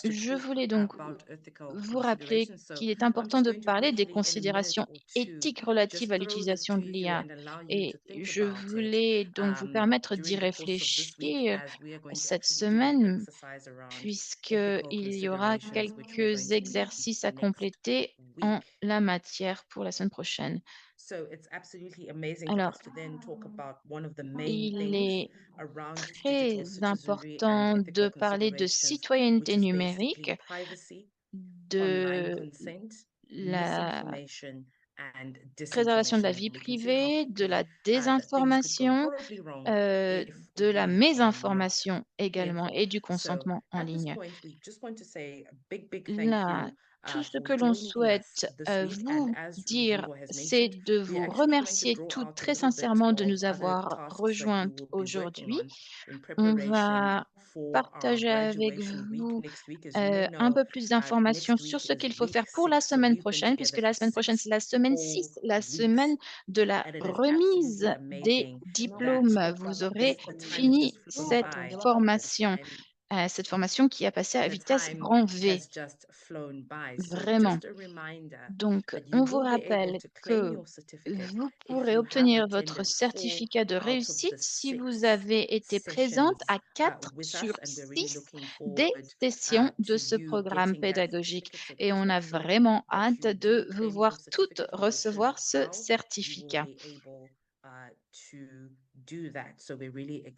Je voulais donc vous rappeler qu'il est important de parler des considérations éthiques relatives à l'utilisation de l'IA. Et je voulais donc vous permettre d'y réfléchir cette semaine, puisqu'il y aura quelques exercices à compléter en la matière pour la semaine prochaine. Alors, il est très important de parler de citoyenneté numérique, de la préservation de la vie privée, de la désinformation, de la mésinformation également et du consentement en ligne. Là, tout ce que l'on souhaite vous dire, c'est de vous remercier toutes très sincèrement de nous avoir rejointes aujourd'hui. On va partager avec vous un peu plus d'informations sur ce qu'il faut faire pour la semaine prochaine, puisque la semaine prochaine, c'est la semaine 6, la semaine de la remise des diplômes. Vous aurez fini cette formation qui a passé à vitesse grand V. Vraiment. Donc, on vous rappelle que vous pourrez obtenir votre certificat de réussite si vous avez été présente à 4 sur 6 des sessions de ce programme pédagogique. Et on a vraiment hâte de vous voir toutes recevoir ce certificat.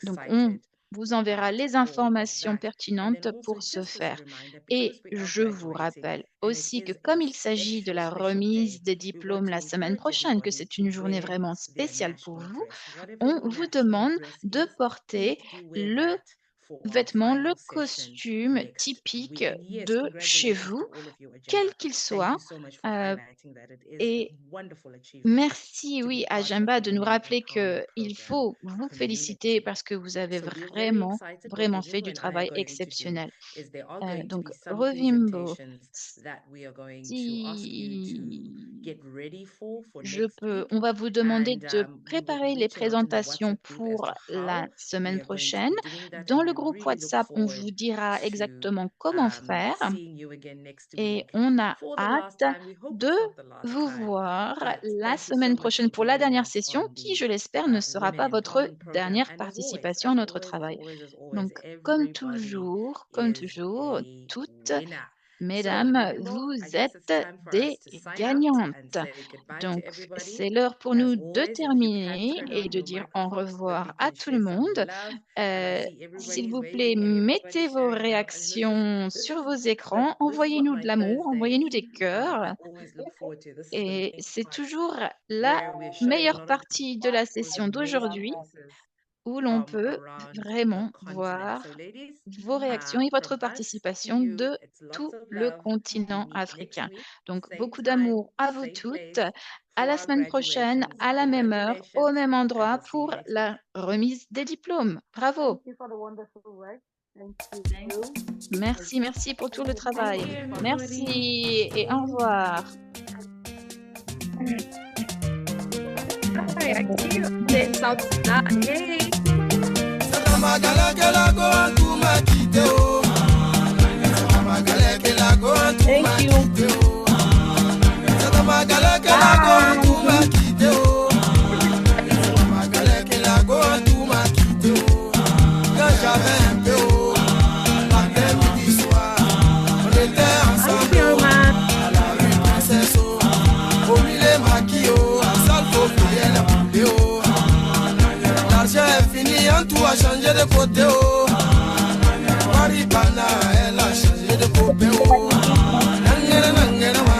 Donc, on vous enverra les informations pertinentes pour ce faire. Et je vous rappelle aussi que comme il s'agit de la remise des diplômes la semaine prochaine, que c'est une journée vraiment spéciale pour vous, on vous demande de porter le vêtement, le costume typique de chez vous, quel qu'il soit. Et merci, oui, à Jemba de nous rappeler qu'il faut vous féliciter parce que vous avez vraiment fait du travail exceptionnel. Donc, Revimbo, si on va vous demander de préparer les présentations pour la semaine prochaine. Dans le groupe WhatsApp, on vous dira exactement comment faire et on a hâte de vous voir la semaine prochaine pour la dernière session qui, je l'espère, ne sera pas votre dernière participation à notre travail. Donc, comme toujours, toutes, mesdames, vous êtes des gagnantes. Donc, c'est l'heure pour nous de terminer et de dire au revoir à tout le monde. S'il vous plaît, mettez vos réactions sur vos écrans, envoyez-nous de l'amour, envoyez-nous des cœurs. Et c'est toujours la meilleure partie de la session d'aujourd'hui où l'on peut vraiment voir vos réactions et votre participation de tout le continent africain. Donc, beaucoup d'amour à vous toutes. À la semaine prochaine, à la même heure, au même endroit pour la remise des diplômes. Bravo! Merci pour tout le travail. Merci et au revoir. Tout a changé de côté, oh. Maribana, elle a changé de côté, oh. Nangere, nangere, wa.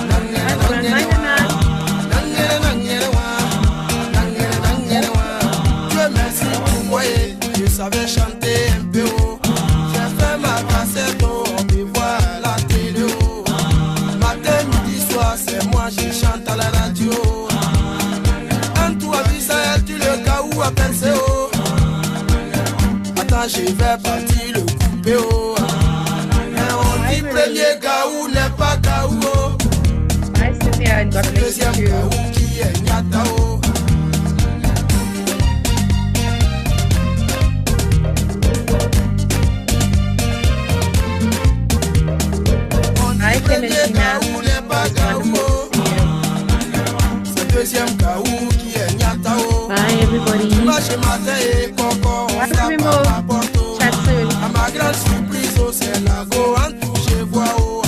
Nangere, nangere, wa. Nangere, nangere, wa. Nangere, nangere, wa. Dieu merci pour moi, je savais chanter un peu, oh. J'ai fait ma cassette, oh. On me voit à la télé, oh. Matin, midi, soir, c'est moi, je chante à la radio. En toi, Israël, tu le cas où à penser, oh. Je vais partir le couper, oh. Mais on dit premier Gaou n'est pas Gaou, oh. C'est le deuxième Gaou qui est Nyata, oh. On dit premier Gaou n'est pas Gaou, oh. C'est le deuxième Gaou qui est Nyata, oh. Bye everybody. Chez matin et coco, on frappe à la porte. À ma grande surprise, oh, c'est la go en tout, je vois, oh.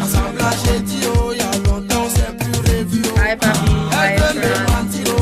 Assemblage, j'ai dit, oh, y'a longtemps, c'est plus revu, oh. Bye, papi. Bye, elle veut me mentir, oh.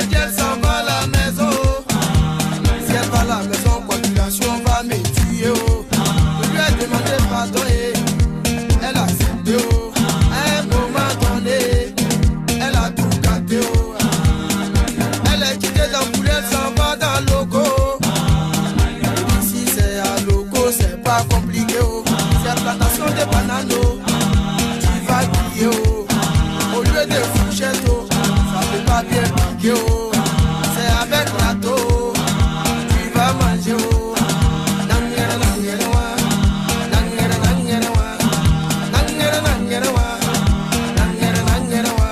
dit elle s'en va à la maison. Si elle va à la maison, population va me tuer. Je lui ai demandé pardon et elle a accepté. À un moment donné, elle a tout gâté. Elle est quittée dans le poulet, elle s'en va dans le logo. Ici c'est à logo, c'est pas compliqué. C'est la plantation de bananes. Tu vas crier. Au lieu de fourchette, ça peut pas bien piquer. C'est avec râteau, tu vas manger. Nangere nangere wa, nangere nangere wa, nangere nangere wa, nangere nangere wa.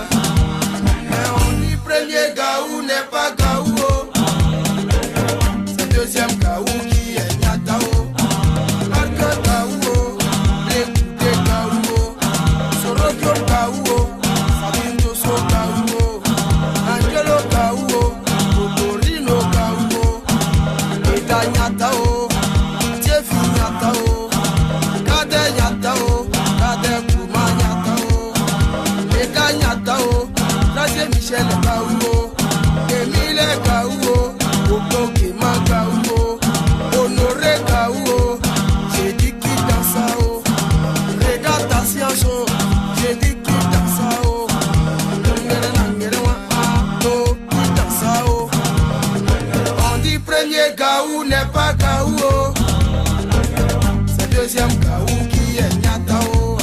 Mais on dit premier gaou n'est pas gaou. C'est deuxième gaou qui est nyatao. Marque gaou, l'écoute gaou, sorokyo gaou. Angelo Gao, Totorino Gao, Eda Nyatao, Jefi Nyatao, Kade Nyatao, Kade Kuma Nyatao, Eda Nyatao, Trace Michel Gao, Emile Gao, Oko Kema Gao, Honoré Gao, j'ai dit qui dansa, regarde ta science, j'ai dit qui dansa. Premier gaou n'est pas gaou. C'est deuxième gaou qui est nyatao.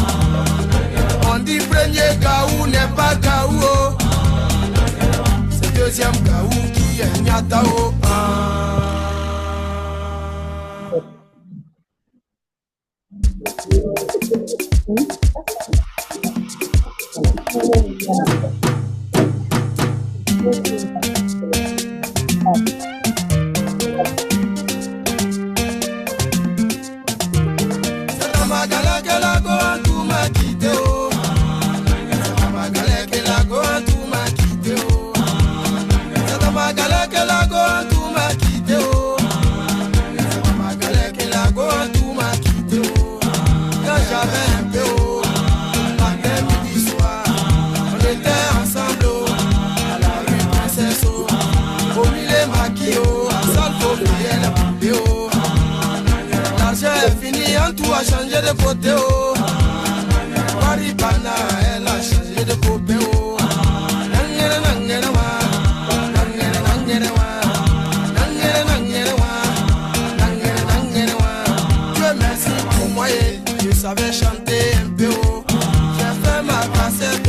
On dit premier gaou n'est pas gaou. C'est deuxième gaou qui est nyatao. Tout a changé de côté. Maribana, elle a changé de côté. Nangere nangere wa, nangere nangere wa, nangere nangere wa, nangere nangere wa. Dieu merci pour moi, je savais chanter un peu. J'ai fait ma cassette.